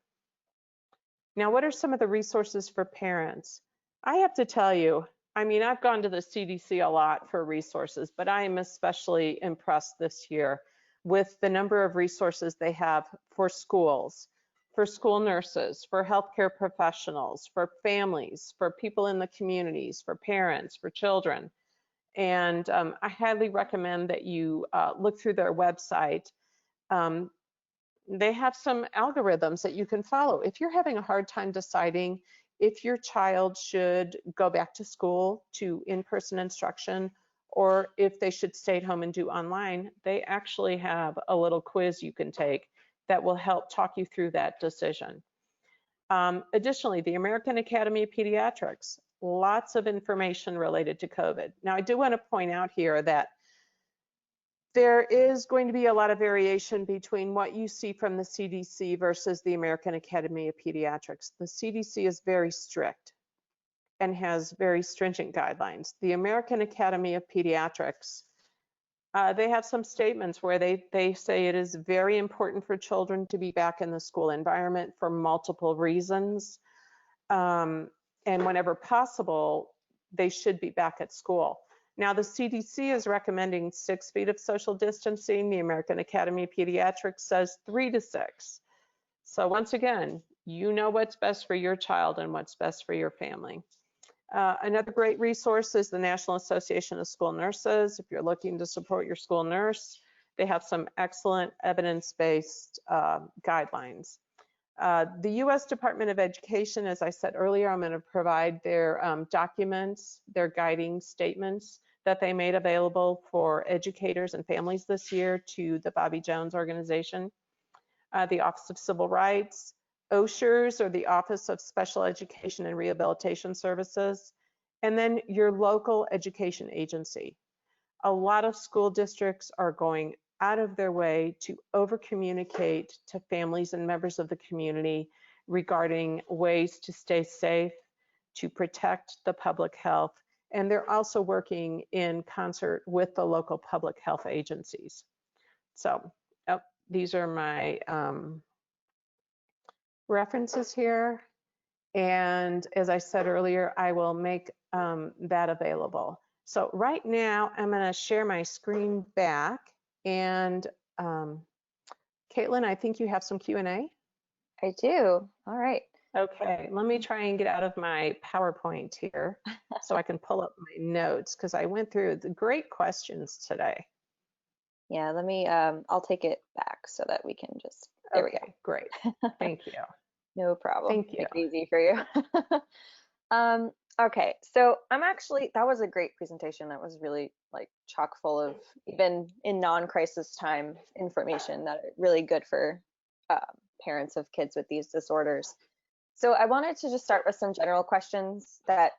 S2: Now, what are some of the resources for parents? I have to tell you, I mean, I've gone to the CDC a lot for resources, but I am especially impressed this year with the number of resources they have for schools, for school nurses, for healthcare professionals, for families, for people in the communities, for parents, for children. And I highly recommend that you look through their website. They have some algorithms that you can follow. If you're having a hard time deciding if your child should go back to school to in-person instruction or if they should stay at home and do online, they actually have a little quiz you can take that will help talk you through that decision. Additionally, the American Academy of Pediatrics, lots of information related to COVID. Now, I do want to point out here that there is going to be a lot of variation between what you see from the CDC versus the American Academy of Pediatrics. The CDC is very strict and has very stringent guidelines. The American Academy of Pediatrics, they have some statements where they say it is very important for children to be back in the school environment for multiple reasons. And whenever possible, they should be back at school. Now, the CDC is recommending 6 feet of social distancing. The American Academy of Pediatrics says 3 to 6. So once again, you know what's best for your child and what's best for your family. Another great resource is the National Association of School Nurses. If you're looking to support your school nurse, they have some excellent evidence-based guidelines. The U.S. Department of Education, as I said earlier, I'm going to provide their documents, their guiding statements that they made available for educators and families this year to the Bobby Jones organization. The Office of Civil Rights, OSHERS, or the Office of Special Education and Rehabilitation Services, and then your local education agency. A lot of school districts are going out of their way to over-communicate to families and members of the community regarding ways to stay safe, to protect the public health, and they're also working in concert with the local public health agencies. So these are my references here. And as I said earlier, I will make that available. So right now, I'm going to share my screen back. And Caitlin, I think you have some Q&A.
S1: I do. All right.
S2: Okay, let me try and get out of my PowerPoint here so I can pull up my notes because I went through the great questions today.
S1: Yeah, let me, I'll take it back so that we can just, there we
S2: Okay, great.
S1: go.
S2: Thank you.
S1: No problem.
S2: Thank you.
S1: Make it easy for you. Okay, so that was a great presentation. That was really like chock full of, even in non-crisis time, information that are really good for uh, parents of kids with these disorders. So I wanted to just start with some general questions that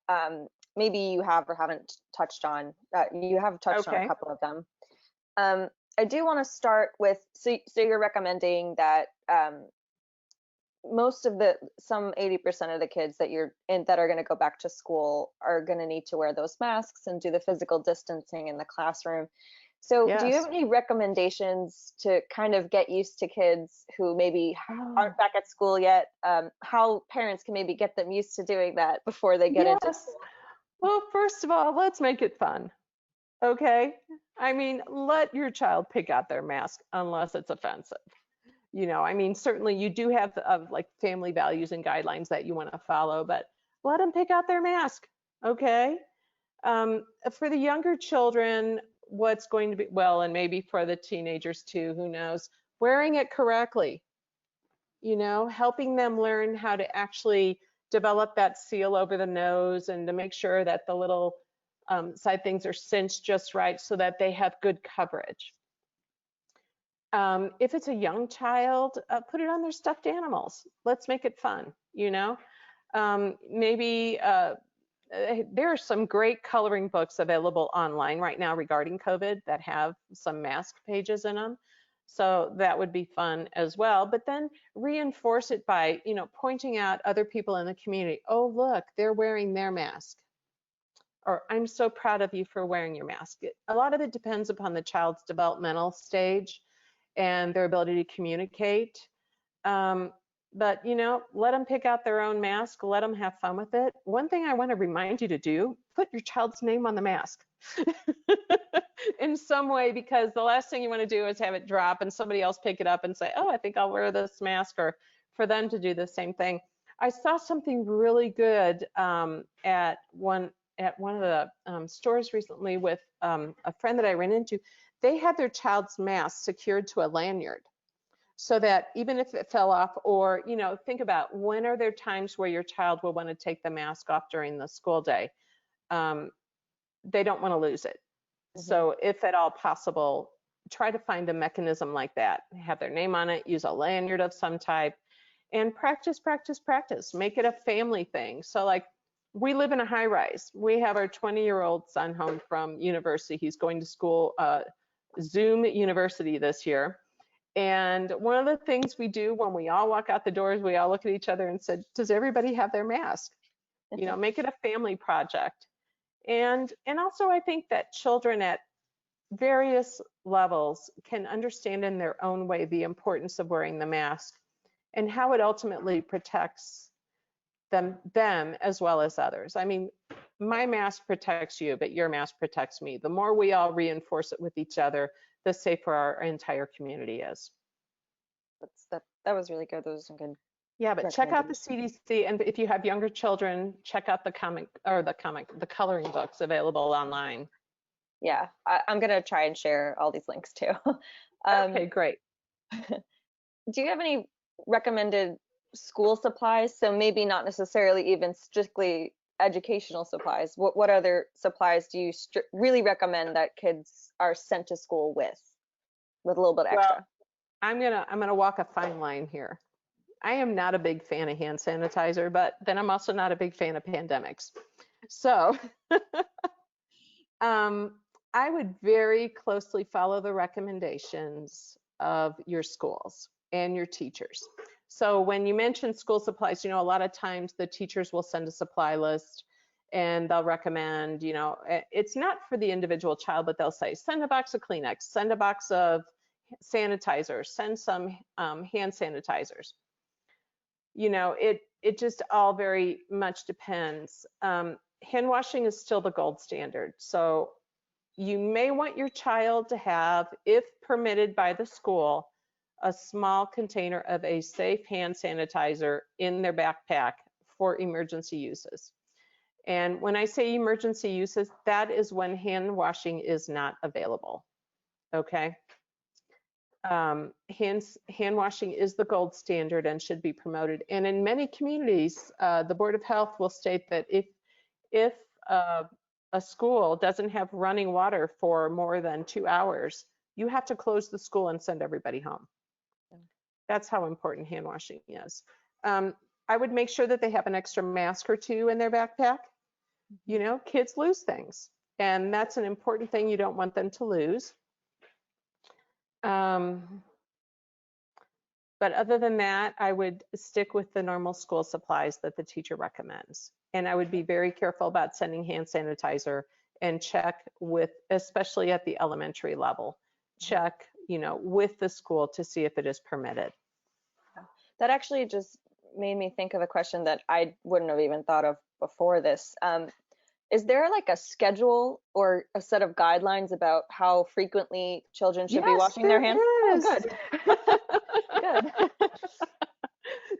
S1: um, maybe you have or haven't touched on. You have touched on a
S2: Okay.
S1: couple of them. I do want to start with, so you're recommending that most of some 80% of the kids that that are going to go back to school are going to need to wear those masks and do the physical distancing in the classroom. So do you have
S2: Yes.
S1: any recommendations to kind of get used to kids who maybe aren't
S2: Oh,
S1: back at school yet? How parents can maybe get them used to doing that before they get into
S2: yes.
S1: school?
S2: Well, first of all, let's make it fun. Okay. I mean, let your child pick out their mask unless it's offensive. I mean, certainly you do have like family values and guidelines that you want to follow, but let them pick out their mask. Okay. For the younger children, what's going to be, well, and maybe for the teenagers too, who knows, wearing it correctly, helping them learn how to actually develop that seal over the nose and to make sure that the little side things are cinched just right so that they have good coverage. If it's a young child, put it on their stuffed animals. Let's make it fun. Maybe there are some great coloring books available online right now regarding COVID that have some mask pages in them. So that would be fun as well. But then reinforce it by, pointing out other people in the community. Oh, look, they're wearing their mask. Or I'm so proud of you for wearing your mask. A lot of it depends upon the child's developmental stage and their ability to communicate. But let them pick out their own mask, let them have fun with it. One thing I want to remind you to do, put your child's name on the mask in some way, because the last thing you want to do is have it drop and somebody else pick it up and say, oh, I think I'll wear this mask, or for them to do the same thing. I saw something really good at one of the stores recently with a friend that I ran into. They had their child's mask secured to a lanyard so that even if it fell off, or, think about, when are there times where your child will want to take the mask off during the school day? They don't want to lose it.
S1: Mhm.
S2: So if at all possible, try to find a mechanism like that. Have their name on it, use a lanyard of some type, and practice, practice, practice. Make it a family thing. So like, we live in a high rise. We have our 20-year-old son home from university. He's going to school, Zoom University this year. And one of the things we do when we all walk out the doors, we all look at each other and said, does everybody have their mask? Make it a family project. And also I think that children at various levels can understand in their own way the importance of wearing the mask and how it ultimately protects them as well as others. I mean, my mask protects you, but your mask protects me. The more we all reinforce it with each other, the safer our entire community is.
S1: That was really good. Those are some good
S2: Yeah, but check out the
S1: recommendations.
S2: CDC, and if you have younger children, check out the coloring books available online.
S1: Yeah, I'm gonna try and share all these links too. Um,
S2: Okay, great.
S1: do you have any recommended school supplies? So maybe not necessarily even strictly educational supplies. What other supplies do you really recommend that kids are sent to school with a little bit
S2: Well,
S1: extra?
S2: I'm gonna walk a fine line here. I am not a big fan of hand sanitizer, but then I'm also not a big fan of pandemics. So I would very closely follow the recommendations of your schools and your teachers. So when you mention school supplies, a lot of times the teachers will send a supply list and they'll recommend, it's not for the individual child, but they'll say, send a box of Kleenex, send a box of sanitizer, send some hand sanitizers. It just all very much depends. Hand washing is still the gold standard. So you may want your child to have, if permitted by the school, a small container of a safe hand sanitizer in their backpack for emergency uses. And when I say emergency uses, that is when hand washing is not available, okay? Hand washing is the gold standard and should be promoted. And in many communities, the Board of Health will state that if a school doesn't have running water for more than 2 hours, you have to close the school and send everybody home. That's how important hand washing is. I would make sure that they have an extra mask or two in their backpack. You know, kids lose things, and that's an important thing you don't want them to lose. But other than that, I would stick with the normal school supplies that the teacher recommends. And I would be very careful about sending hand sanitizer and check with, especially at the elementary level, check, you know, with the school to see if it is permitted.
S1: That actually just made me think of a question that I wouldn't have even thought of before this. Is there like a schedule or a set of guidelines about how frequently children should be washing their hands?
S2: Is.
S1: Oh, good. Good.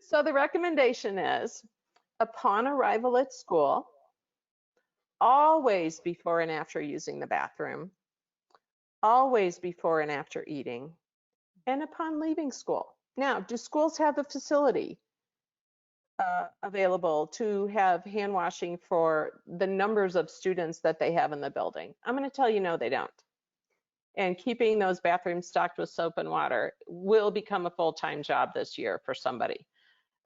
S2: So the recommendation is, upon arrival at school, always before and after using the bathroom, always before and after eating, and upon leaving school. Now, do schools have the facility available to have hand washing for the numbers of students that they have in the building? I'm going to tell you, no, they don't. And keeping those bathrooms stocked with soap and water will become a full-time job this year for somebody.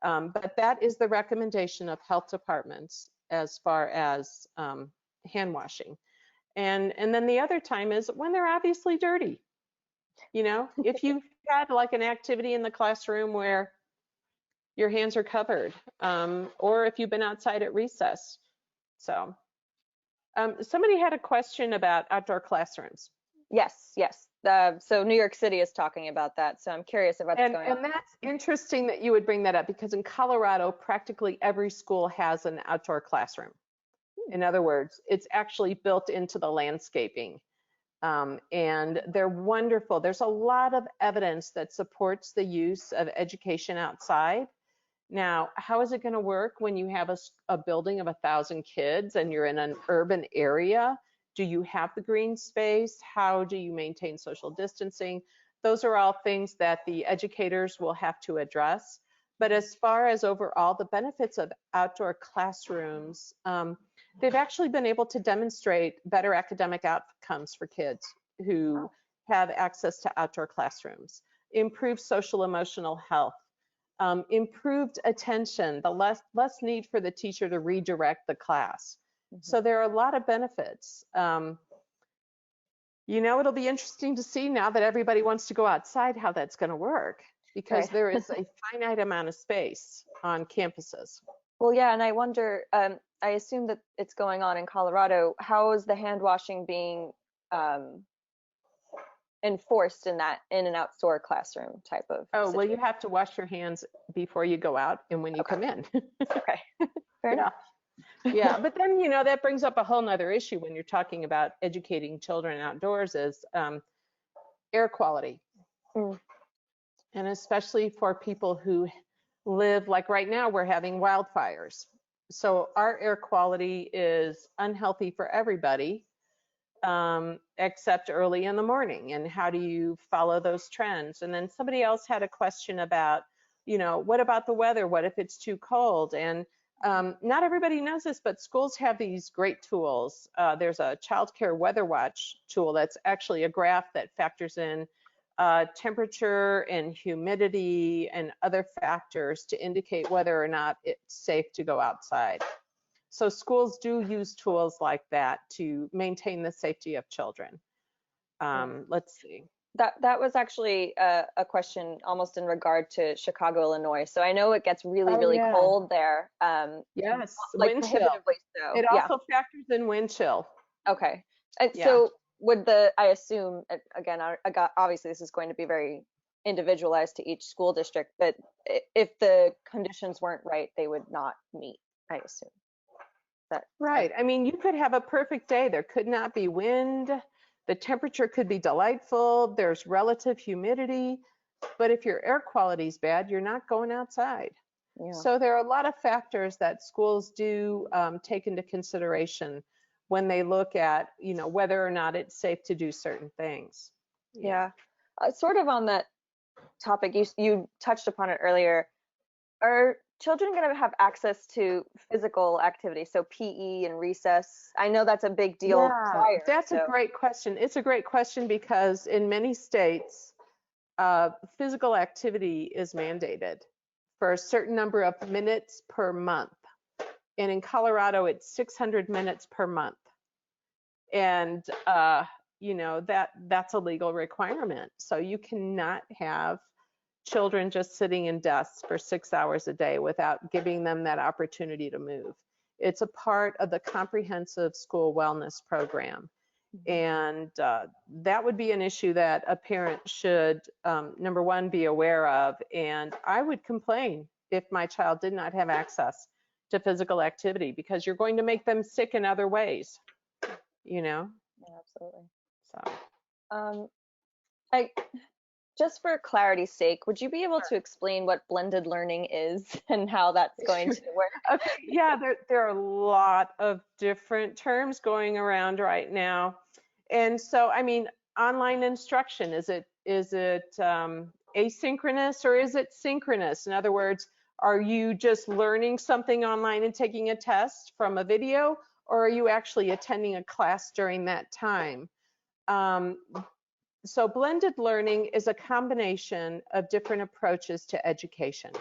S2: But that is the recommendation of health departments as far as hand washing. And then the other time is when they're obviously dirty. You know, if you've had like an activity in the classroom where your hands are covered, or if you've been outside at recess. So somebody had a question about outdoor classrooms.
S1: Yes, yes. So New York City is talking about that. So I'm curious about what's going on.
S2: And that's interesting that you would bring that up, because in Colorado, practically every school has an outdoor classroom. In other words, it's actually built into the landscaping. And they're wonderful. There's a lot of evidence that supports the use of education outside. Now, how is it going to work when you have a building of 1,000 kids and you're in an urban area? Do you have the green space? How do you maintain social distancing? Those are all things that the educators will have to address. But as far as overall the benefits of outdoor classrooms, they've actually been able to demonstrate better academic outcomes for kids who have access to outdoor classrooms, improved social emotional health, improved attention, the less need for the teacher to redirect the class. So there are a lot of benefits. You know, it'll be interesting to see now that everybody wants to go outside how that's going to work, because there is a finite amount of space on campuses.
S1: Well, yeah, and I wonder, I assume that it's going on in Colorado. How is the hand washing being enforced in an outdoor classroom type of situation?
S2: Well, you have to wash your hands before you go out and when you come in.
S1: Okay, fair enough.
S2: Yeah, but then, you know, that brings up a whole nother issue when you're talking about educating children outdoors, is air quality. And especially for people who live, like right now, we're having wildfires. So our air quality is unhealthy for everybody, except early in the morning. And how do you follow those trends? And then somebody else had a question about, you know, what about the weather? What if it's too cold? And not everybody knows this, but schools have these great tools. There's a child care weather watch tool that's actually a graph that factors in temperature and humidity and other factors to indicate whether or not it's safe to go outside. So schools do use tools like that to maintain the safety of children. Let's see.
S1: That was actually a question almost in regard to Chicago, Illinois. So I know it gets really cold there.
S2: Yes,
S1: like
S2: wind chill.
S1: prohibitively so.
S2: It also factors in wind chill.
S1: Okay. And so would I assume, again, obviously this is going to be very individualized to each school district, but if the conditions weren't right, they would not meet, I assume.
S2: Right. I mean, you could have a perfect day. There could not be wind. The temperature could be delightful. There's relative humidity. But if your air quality is bad, you're not going outside.
S1: Yeah.
S2: So there are a lot of factors that schools do take into consideration when they look at, whether or not it's safe to do certain things.
S1: Yeah. Sort of on that topic, you touched upon it earlier. Are children going to have access to physical activity, so PE and recess? I know that's a big deal
S2: Yeah,
S1: prior.
S2: that's a
S1: So
S2: great question. It's a great question because in many states, physical activity is mandated for a certain number of minutes per month. And in Colorado, it's 600 minutes per month. And, that's a legal requirement. So you cannot have children just sitting in desks for 6 hours a day without giving them that opportunity to move. It's a part of the comprehensive school wellness program. And that would be an issue that a parent should, number one, be aware of. And I would complain if my child did not have access to physical activity, because you're going to make them sick in other ways,
S1: Yeah, absolutely.
S2: So.
S1: I Just for clarity's sake, would you be able to explain what blended learning is and how that's going to work?
S2: Okay, yeah, there are a lot of different terms going around right now. And so, I mean, online instruction, is it asynchronous or is it synchronous? In other words, are you just learning something online and taking a test from a video, or are you actually attending a class during that time? So blended learning is a combination of different approaches to education.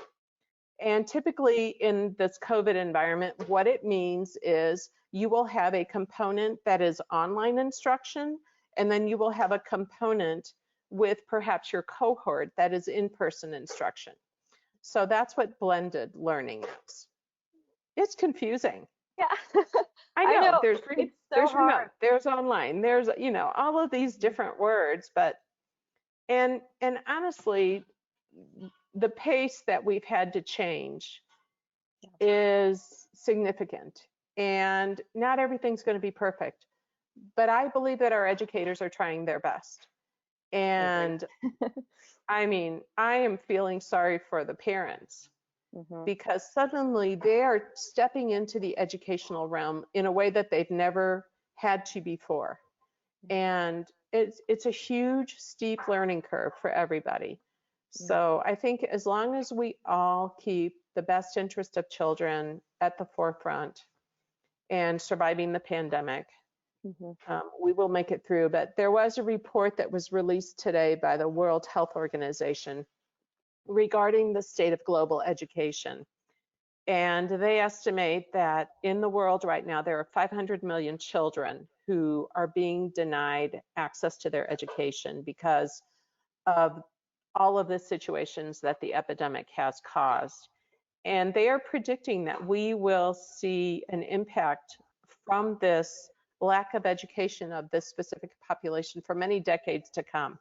S2: And typically in this COVID environment, what it means is you will have a component that is online instruction, and then you will have a component with perhaps your cohort that is in-person instruction. So that's what blended learning is. It's confusing.
S1: Yeah.
S2: I
S1: I
S2: know,
S1: know.
S2: there's
S1: It's so
S2: there's
S1: hard.
S2: remote, there's online, there's, all of these different words, but and honestly, the pace that we've had to change is significant, and not everything's going to be perfect, but I believe that our educators are trying their best. And I mean, I am feeling sorry for the parents because suddenly they are stepping into the educational realm in a way that they've never had to before. And it's a huge, steep learning curve for everybody. So I think as long as we all keep the best interest of children at the forefront and surviving the pandemic, we will make it through. But there was a report that was released today by the World Health Organization regarding the state of global education. And they estimate that in the world right now, there are 500 million children who are being denied access to their education because of all of the situations that the epidemic has caused. And they are predicting that we will see an impact from this lack of education of this specific population for many decades to come.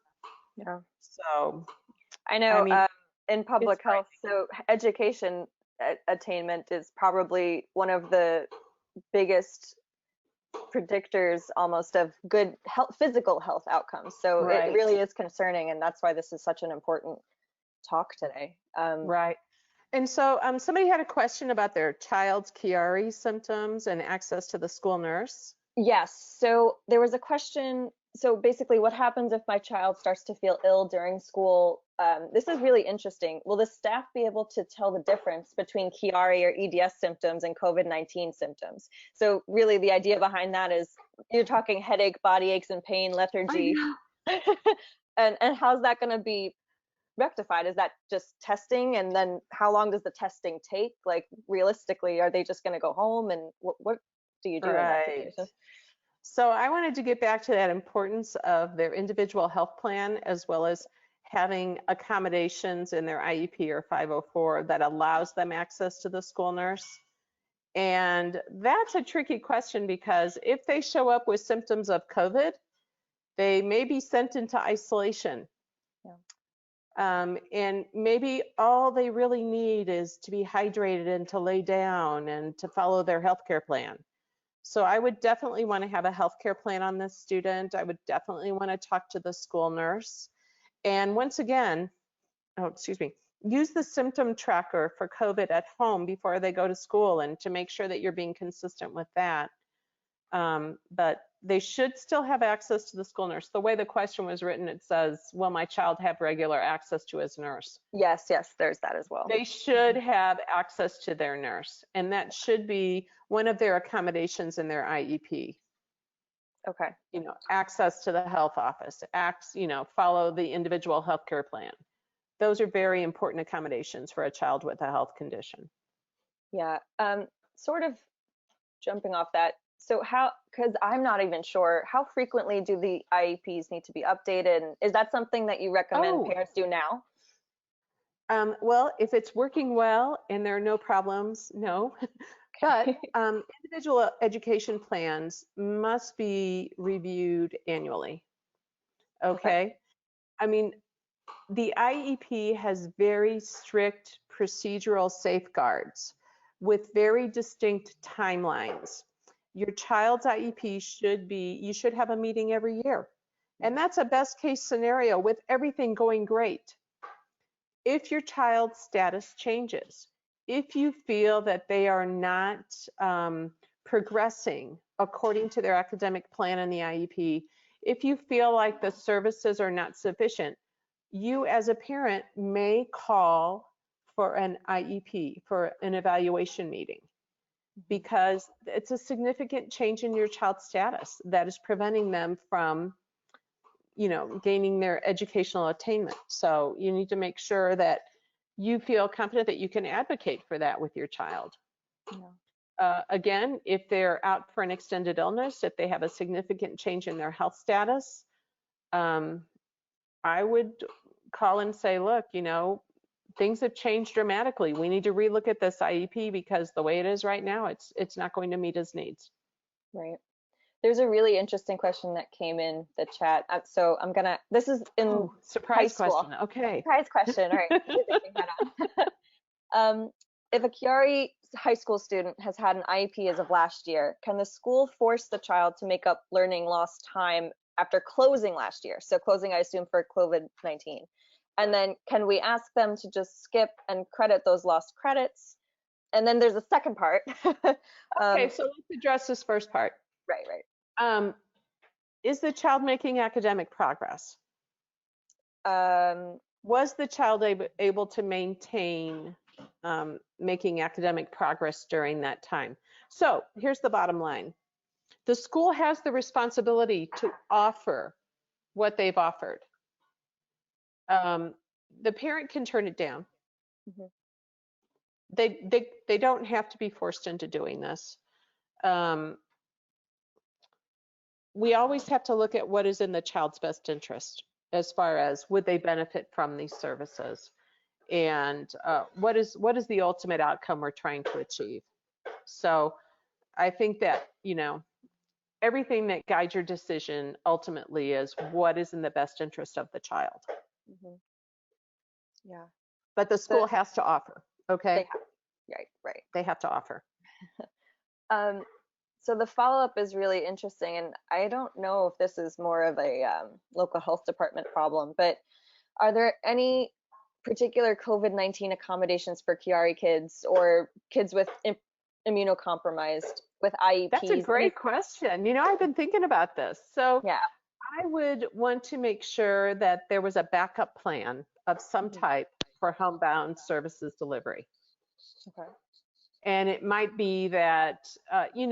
S1: Yeah.
S2: So,
S1: I know,
S2: I mean,
S1: in public health, so education attainment is probably one of the biggest predictors almost of good health, physical health outcomes. So it really is concerning, and that's why this is such an important talk today.
S2: Right. And so somebody had a question about their child's Chiari symptoms and access to the school nurse.
S1: Yes. So there was a question. So basically, what happens if my child starts to feel ill during school? This is really interesting. Will the staff be able to tell the difference between Chiari or EDS symptoms and COVID-19 symptoms? So really, the idea behind that is you're talking headache, body aches and pain, lethargy. and how's that going to be rectified? Is that just testing? And then how long does the testing take? Like realistically, are they just going to go home? And what do you do in that situation?
S2: So I wanted to get back to that importance of their individual health plan, as well as having accommodations in their IEP or 504 that allows them access to the school nurse. And that's a tricky question because if they show up with symptoms of COVID, they may be sent into isolation. And maybe all they really need is to be hydrated and to lay down and to follow their healthcare plan. So I would definitely want to have a healthcare plan on this student. I would definitely want to talk to the school nurse. And once again, use the symptom tracker for COVID at home before they go to school, and to make sure that you're being consistent with that. But they should still have access to the school nurse. The way the question was written, it says, will my child have regular access to his nurse?
S1: Yes, yes, there's that as well.
S2: They should have access to their nurse, and that should be one of their accommodations in their IEP.
S1: Okay.
S2: Access to the health office, follow the individual healthcare plan. Those are very important accommodations for a child with a health condition.
S1: Yeah, sort of jumping off that. So because I'm not even sure, how frequently do the IEPs need to be updated? And is that something that you recommend parents do now?
S2: Well, if it's working well and there are no problems, no. But individual education plans must be reviewed annually. Okay. I mean, the IEP has very strict procedural safeguards with very distinct timelines. Your child's IEP you should have a meeting every year. And that's a best case scenario with everything going great. If your child's status changes, if you feel that they are not progressing according to their academic plan in the IEP, if you feel like the services are not sufficient, you as a parent may call for an IEP, for an evaluation meeting, because it's a significant change in your child's status that is preventing them from gaining their educational attainment. So you need to make sure that you feel confident that you can advocate for that with your child. Yeah. Again, if they're out for an extended illness, if they have a significant change in their health status, I would call and say, look, things have changed dramatically. We need to relook at this IEP because the way it is right now, it's not going to meet his needs.
S1: Right. There's a really interesting question that came in the chat. So this is in
S2: surprise
S1: high school.
S2: question. Okay.
S1: Surprise question. All right. If a Chiari high school student has had an IEP as of last year, can the school force the child to make up learning lost time after closing last year? So closing, I assume, for COVID-19. And then can we ask them to just skip and credit those lost credits? And then there's a second part.
S2: Okay, so let's address this first part.
S1: Right.
S2: Is the child making academic progress? Was the child able to maintain making academic progress during that time? So here's the bottom line. The school has the responsibility to offer what they've offered. The parent can turn it down. They don't have to be forced into doing this. We always have to look at what is in the child's best interest as far as would they benefit from these services, and what is the ultimate outcome we're trying to achieve. So I think that everything that guides your decision ultimately is what is in the best interest of the child.
S1: Yeah.
S2: But the school has to offer. Okay.
S1: Right.
S2: They have to offer.
S1: So the follow-up is really interesting, and I don't know if this is more of a local health department problem, but are there any particular COVID-19 accommodations for Chiari kids or kids with immunocompromised with IEPs?
S2: That's a great question. I've been thinking about this. So
S1: yeah,
S2: I would want to make sure that there was a backup plan of some type for homebound services delivery.
S1: Okay.
S2: And it might be that,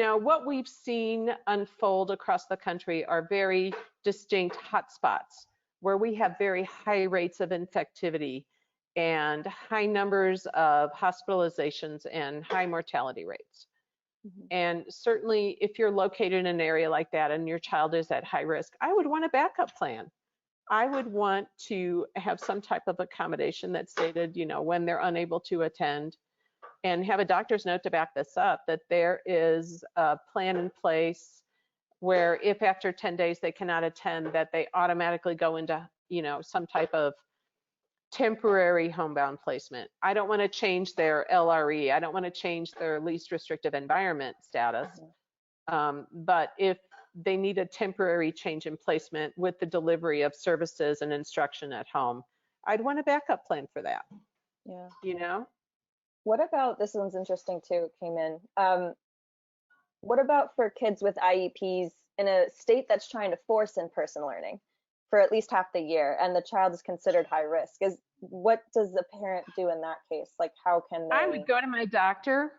S2: what we've seen unfold across the country are very distinct hotspots where we have very high rates of infectivity and high numbers of hospitalizations and high mortality rates. And certainly if you're located in an area like that and your child is at high risk, I would want a backup plan. I would want to have some type of accommodation that stated, when they're unable to attend, and have a doctor's note to back this up, that there is a plan in place where if after 10 days they cannot attend, that they automatically go into, some type of temporary homebound placement. I don't want to change their LRE. I don't want to change their least restrictive environment status. But if they need a temporary change in placement with the delivery of services and instruction at home, I'd want a backup plan for that,
S1: Yeah.
S2: you know?
S1: What about, this one's interesting too, it came in. What about for kids with IEPs in a state that's trying to force in-person learning for at least half the year and the child is considered high risk? What does the parent do in that case? Like, how can
S2: I
S1: they?
S2: would go to my doctor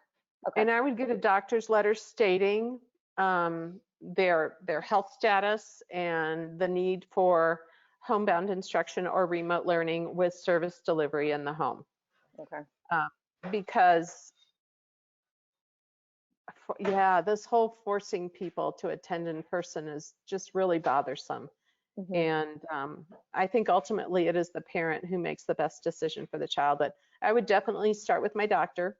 S1: Okay.
S2: and I would get a doctor's letter stating their health status and the need for homebound instruction or remote learning with service delivery in the home.
S1: Okay.
S2: Because yeah, this whole forcing people to attend in person is just really bothersome.
S1: Mm-hmm.
S2: And I think ultimately it is the parent who makes the best decision for the child. But I would definitely start with my doctor,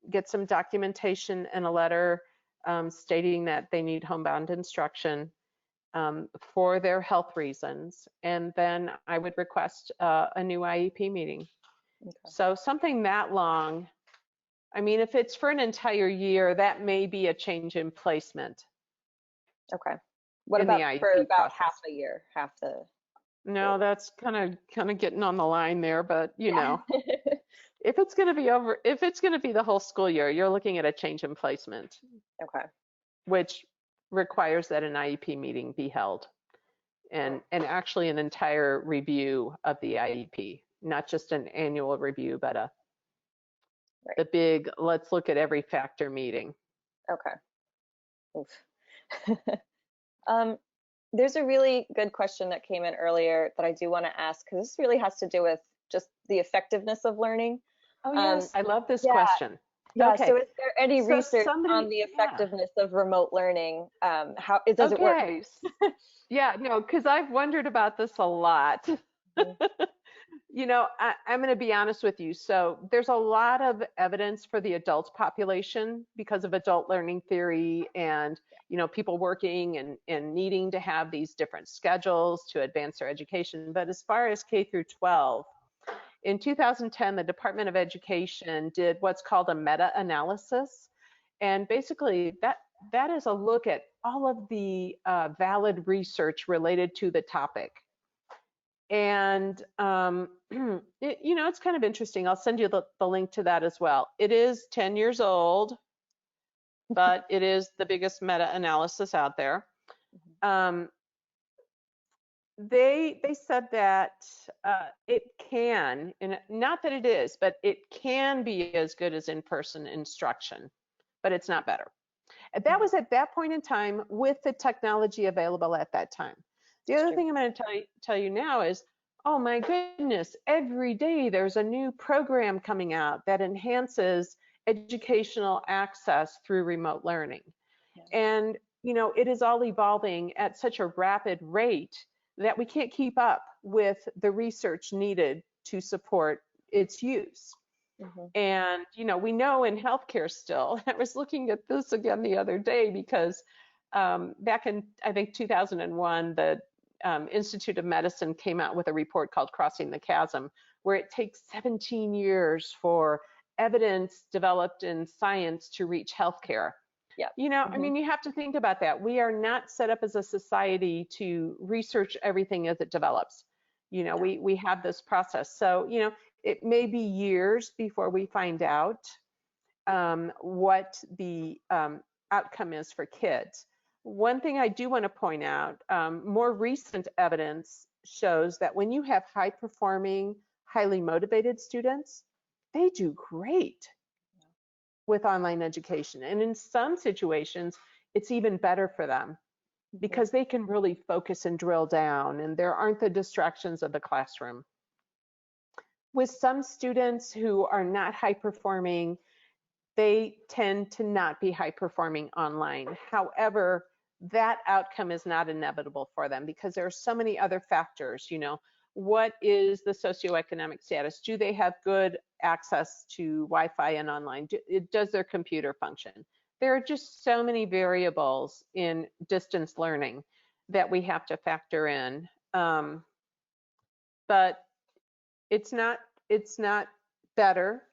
S2: get some documentation and a letter stating that they need homebound instruction for their health reasons. And then I would request a new IEP meeting.
S1: Okay.
S2: So something that long, I mean, if it's for an entire year, that may be a change in placement.
S1: Okay. What
S2: in the
S1: about
S2: IEP
S1: for about
S2: process.
S1: half a year, half the?
S2: No, that's kind of getting on the line there, but you know, if it's going to be the whole school year, you're looking at a change in placement,
S1: Okay.
S2: which requires that an IEP meeting be held and actually an entire review of the IEP, not just an annual review, but
S1: Right.
S2: the big, let's look at every factor meeting.
S1: Okay. Oof. There's a really good question that came in earlier that I do want to ask, because this really has to do with just the effectiveness of learning.
S2: Oh yes, I love this
S1: Yeah.
S2: question.
S1: Yeah.
S2: Okay.
S1: So is there any
S2: So
S1: research
S2: somebody,
S1: on the
S2: yeah.
S1: effectiveness of remote learning? How does it work?
S2: Okay. Yeah, no, because I've wondered about this a lot.
S1: Mhm.
S2: You know, I'm going to be honest with you. So there's a lot of evidence for the adult population because of adult learning theory and, you know, people working and needing to have these different schedules to advance their education. But as far as K through 12, in 2010, the Department of Education did what's called a meta-analysis. And basically that is a look at all of the valid research related to the topic. And, you know, it's kind of interesting. I'll send you the link to that as well. It is 10 years old, but it is the biggest meta-analysis out there. They said that it can, and not that it is, but it can be as good as in-person instruction, but it's not better. And that was at that point in time with the technology available at that time. The other thing I'm going to tell you now is, oh my goodness, every day there's a new program coming out that enhances educational access through remote learning.
S1: Yeah.
S2: And, you know, it is all evolving at such a rapid rate that we can't keep up with the research needed to support its use. And, you know, we know in healthcare still, I was looking at this again the other day because back in, I think, 2001, the Institute of Medicine came out with a report called Crossing the Chasm, where it takes 17 years for evidence developed in science to reach healthcare. Yeah. You know, I mean, you have to think about that. We are not set up as a society to research everything as it develops. You know, we have this process. So, you know, it may be years before we find out what the outcome is for kids. One thing I do want to point out, more recent evidence shows that when you have high-performing, highly motivated students, they do great with online education. And in some situations, it's even better for them because they can really focus and drill down and there aren't the distractions of the classroom. With some students who are not high performing, they tend to not be high performing online. However, that outcome is not inevitable for them because there are so many other factors. You know, what is the socioeconomic status? Do they have good access to Wi-Fi and online? Does their computer function? There are just so many variables in distance learning that we have to factor in. But it's not better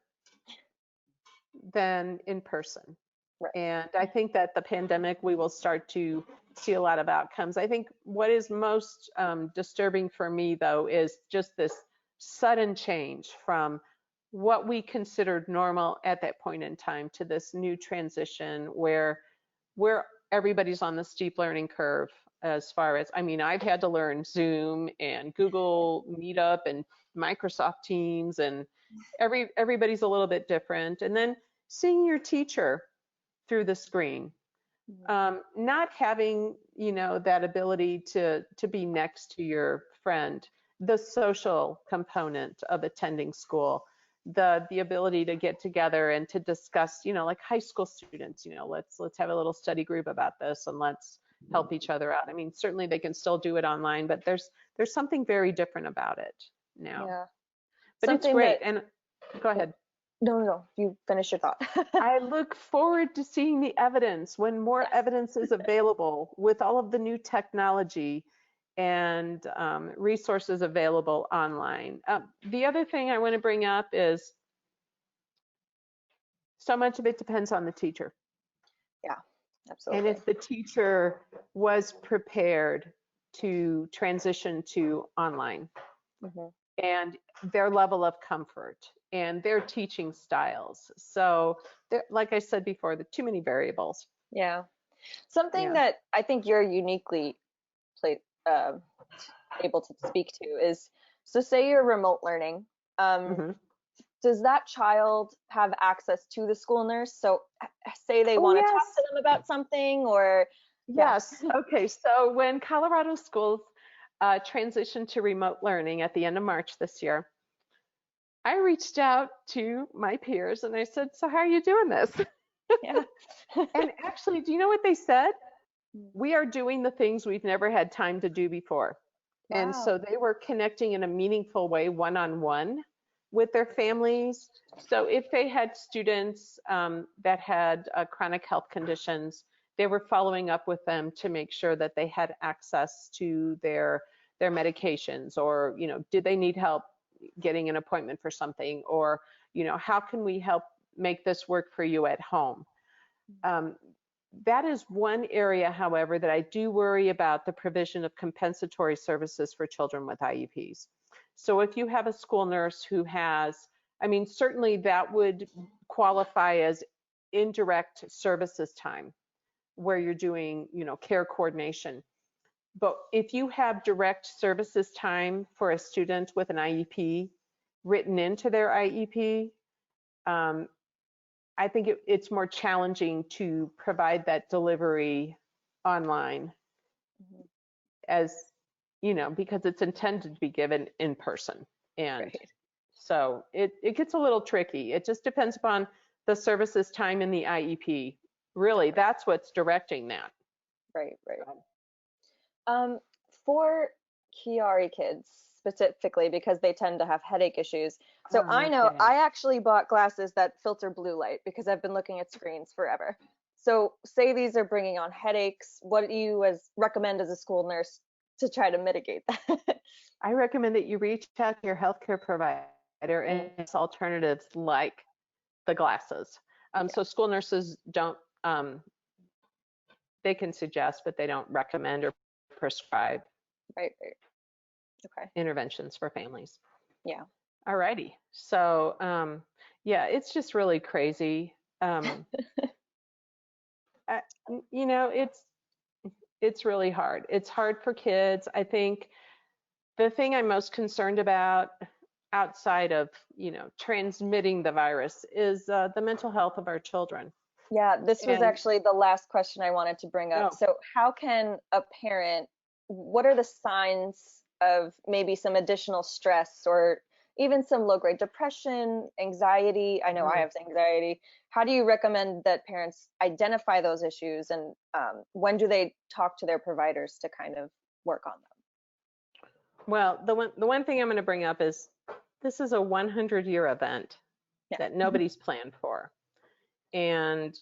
S2: than in person. Right. And I think that the pandemic, we will start to see a lot of outcomes. I think what is most disturbing for me, though, is just this sudden change from what we considered normal at that point in time to this new transition where everybody's on the steep learning curve. As far as, I mean, I've had to learn Zoom and Google Meetup and Microsoft Teams, and everybody's a little bit different. And then seeing your teacher through the screen, not having, you know, that ability to be next to your friend, the social component of attending school, the ability to get together and to discuss, you know, like high school students, you know, let's have a little study group about this and let's help each other out. I mean, certainly they can still do it online, but there's something very different about it now.
S1: Yeah.
S2: But
S1: Something
S2: it's great.
S1: that,
S2: And go ahead.
S1: no, you finish your thought.
S2: I look forward to seeing the evidence when more evidence is available with all of the new technology and resources available online. The other thing I want to bring up is so much of it depends on the teacher.
S1: Yeah, absolutely.
S2: And if the teacher was prepared to transition to online and their level of comfort and their teaching styles. So like I said before, there are too many variables.
S1: Yeah. Something that I think you're uniquely able to speak to is, so say you're remote learning, does that child have access to the school nurse? So say they want to talk to them about something, or
S2: yes. Okay, so when Colorado schools transitioned to remote learning at the end of March this year, I reached out to my peers and I said, so how are you doing this?
S1: Yeah.
S2: And actually, do you know what they said? We are doing the things we've never had time to do before. Wow. And so they were connecting in a meaningful way, one-on-one with their families. So if they had students that had chronic health conditions, they were following up with them to make sure that they had access to their medications, or, you know, did they need help getting an appointment for something, or, you know, how can we help make this work for you at home? That is one area, however, that I do worry about, the provision of compensatory services for children with IEPs. So if you have a school nurse who has, I mean, certainly that would qualify as indirect services time where you're doing, you know, care coordination. But if you have direct services time for a student with an IEP written into their IEP, I think it's more challenging to provide that delivery online, as, you know, because it's intended to be given in person. And so it gets a little tricky. It just depends upon the services time in the IEP. Really, that's what's directing that.
S1: Right. For Chiari kids specifically, because they tend to have headache issues. So I know I actually bought glasses that filter blue light because I've been looking at screens forever. So say these are bringing on headaches, what do you recommend as a school nurse to try to mitigate that?
S2: I recommend that you reach out to your healthcare provider and its alternatives like the glasses. So school nurses don't, they can suggest, but they don't recommend or prescribe interventions for families.
S1: Yeah.
S2: All righty. So yeah, it's just really crazy. You know, it's really hard. It's hard for kids. I think the thing I'm most concerned about, outside of, you know, transmitting the virus, is the mental health of our children.
S1: Yeah, this was actually the last question I wanted to bring up. So how can a parent, what are the signs of maybe some additional stress or even some low-grade depression, anxiety? I know I have anxiety. How do you recommend that parents identify those issues, and when do they talk to their providers to kind of work on them?
S2: Well, the one thing I'm going to bring up is this is a 100-year event that nobody's planned for. And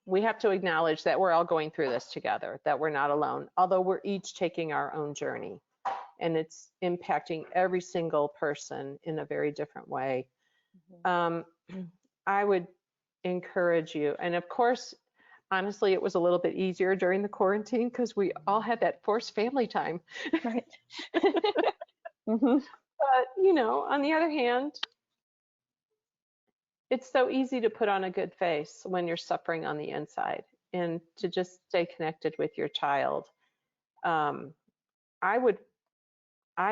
S2: we have to acknowledge that we're all going through this together, that we're not alone, although we're each taking our own journey, and it's impacting every single person in a very different way. I would encourage you, and of course, honestly, it was a little bit easier during the quarantine because we all had that forced family time.
S1: Right. Hmm.
S2: But, on the other hand, it's so easy to put on a good face when you're suffering on the inside and to just stay connected with your child. Um, I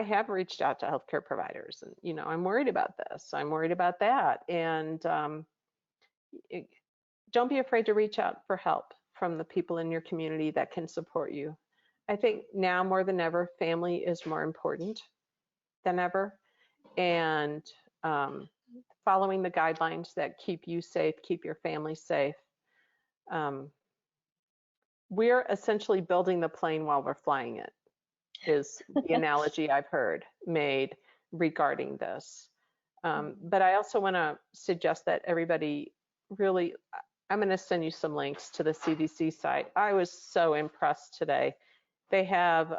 S2: have reached out to healthcare providers and, I'm worried about this, I'm worried about that. And it, don't be afraid to reach out for help from the people in your community that can support you. I think now more than ever, family is more important than ever. And following the guidelines that keep you safe, keep your family safe. We're essentially building the plane while we're flying it, is the analogy I've heard made regarding this. But I also want to suggest that everybody really, I'm going to send you some links to the CDC site. I was so impressed today. They have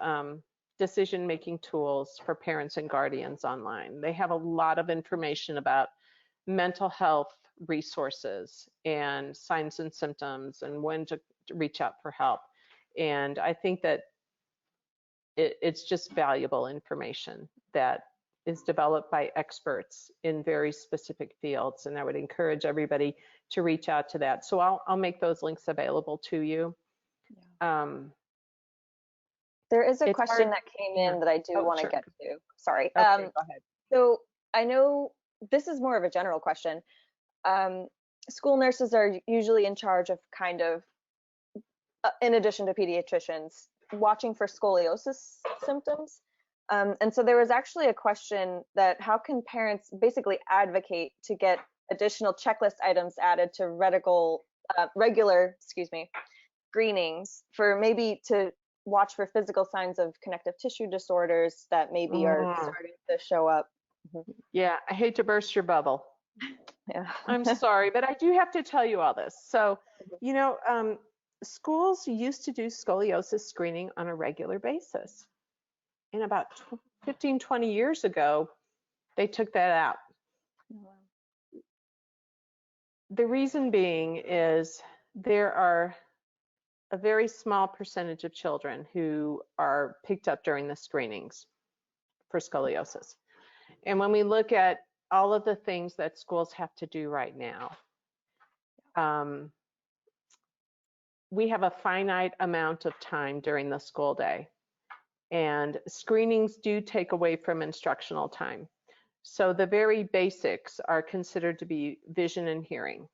S2: decision-making tools for parents and guardians online. They have a lot of information about mental health resources and signs and symptoms and when to reach out for help. And I think that it's just valuable information that is developed by experts in very specific fields. And I would encourage everybody to reach out to that. So I'll make those links available to you.
S1: Yeah. There is a question
S2: hard.
S1: that came in that I do want to
S2: Sure.
S1: get to. Sorry.
S2: Okay, go ahead.
S1: So I know this is more of a general question. School nurses are usually in charge of kind of, in addition to pediatricians, watching for scoliosis symptoms. And so there was actually a question that how can parents basically advocate to get additional checklist items added to regular screenings for maybe to watch for physical signs of connective tissue disorders that maybe are starting to show up.
S2: Yeah, I hate to burst your bubble.
S1: Yeah.
S2: I'm sorry, but I do have to tell you all this. So, schools used to do scoliosis screening on a regular basis. And about 15, 20 years ago, they took that out. The reason being is there are a very small percentage of children who are picked up during the screenings for scoliosis. And when we look at all of the things that schools have to do right now, we have a finite amount of time during the school day. And screenings do take away from instructional time. So the very basics are considered to be vision and hearing.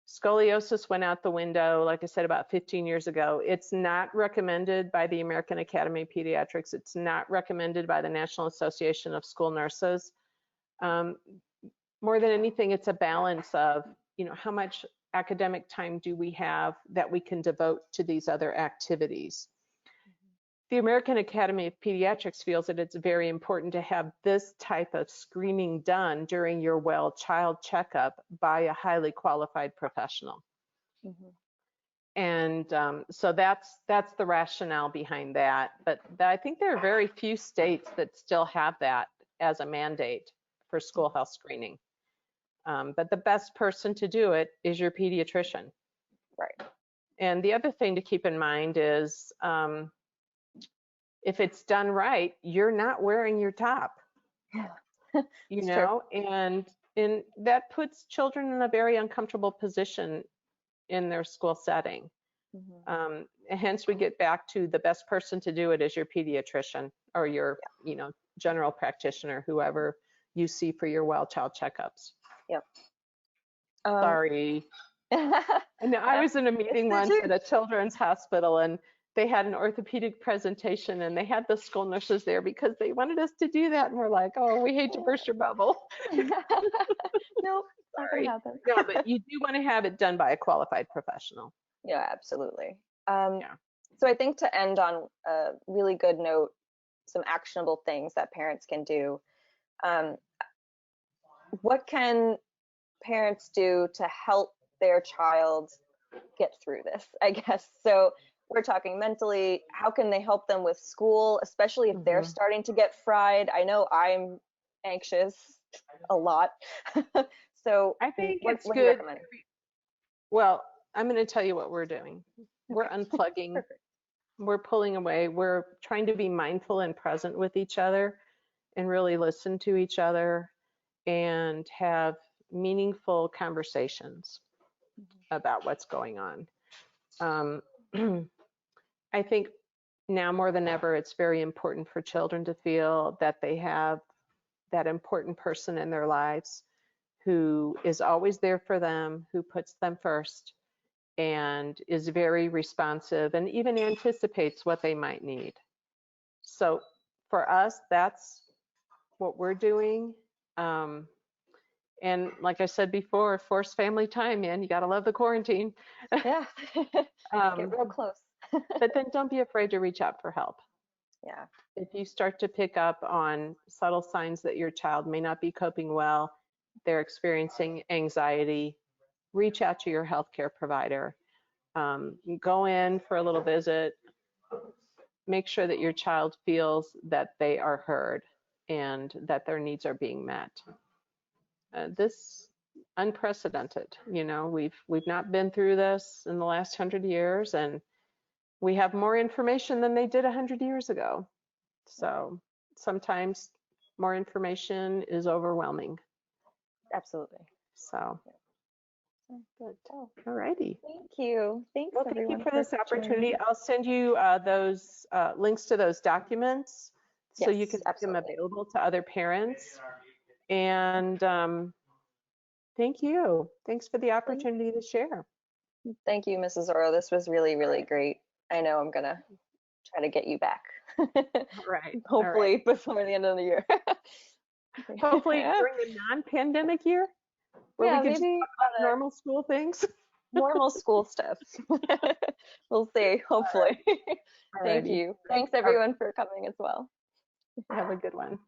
S2: Scoliosis went out the window, like I said, about 15 years ago. It's not recommended by the American Academy of Pediatrics. It's not recommended by the National Association of School Nurses. More than anything, it's a balance of, how much academic time do we have that we can devote to these other activities. The American Academy of Pediatrics feels that it's very important to have this type of screening done during your well child checkup by a highly qualified professional. And so that's the rationale behind that. But I think there are very few states that still have that as a mandate for school health screening. But the best person to do it is your pediatrician.
S1: Right.
S2: And the other thing to keep in mind is, if it's done right, you're not wearing your top, and that puts children in a very uncomfortable position in their school setting. Hence, we get back to the best person to do it is your pediatrician or your, general practitioner, whoever you see for your well child checkups.
S1: Yep.
S2: Sorry. I was in a meeting once at a children's hospital, and they had an orthopedic presentation, and they had the school nurses there because they wanted us to do that. And we're like, oh, we hate to burst your bubble.
S1: Nope,
S2: sorry. No, but you do want to have it done by a qualified professional.
S1: Yeah, absolutely. So I think to end on a really good note, some actionable things that parents can do. What can parents do to help their child get through this, I guess? So we're talking mentally, how can they help them with school, especially if they're starting to get fried? I know I'm anxious a lot. So
S2: I think
S1: what
S2: it's
S1: do
S2: good.
S1: you recommend?
S2: Well, I'm going to tell you what we're doing. We're
S1: Okay.
S2: unplugging.
S1: Perfect.
S2: We're pulling away. We're trying to be mindful and present with each other and really listen to each other and have meaningful conversations about what's going on. I think now more than ever, it's very important for children to feel that they have that important person in their lives who is always there for them, who puts them first, and is very responsive and even anticipates what they might need. So for us, that's what we're doing. And like I said before, forced family time, man, you gotta love the quarantine.
S1: Yeah. Get real close.
S2: But then don't be afraid to reach out for help.
S1: Yeah.
S2: If you start to pick up on subtle signs that your child may not be coping well, they're experiencing anxiety, reach out to your healthcare provider. Go in for a little visit. Make sure that your child feels that they are heard and that their needs are being met. This unprecedented, you know, we've not been through this in the last 100 years, and we have more information than they did 100 years ago. So sometimes more information is overwhelming.
S1: Absolutely.
S2: So good.
S1: Oh,
S2: All righty.
S1: thank you. Thanks
S2: Well, thank you
S1: everyone
S2: for this opportunity.
S1: joining.
S2: I'll send you those links to those documents so you can
S1: Yes,
S2: make them
S1: absolutely.
S2: available to other parents. And thank you. Thanks for the opportunity to share.
S1: Thank you, Mrs. Oro. This was really, really great. I know I'm gonna try to get you back.
S2: All right. All right.
S1: Hopefully before the end of the year.
S2: Hopefully during a non-pandemic year where we
S1: Yeah,
S2: could just
S1: maybe
S2: talk about normal school things.
S1: normal school stuff. We'll see, hopefully.
S2: All
S1: Thank
S2: righty.
S1: you. Thanks
S2: All right.
S1: everyone for coming as well.
S2: Have a good one.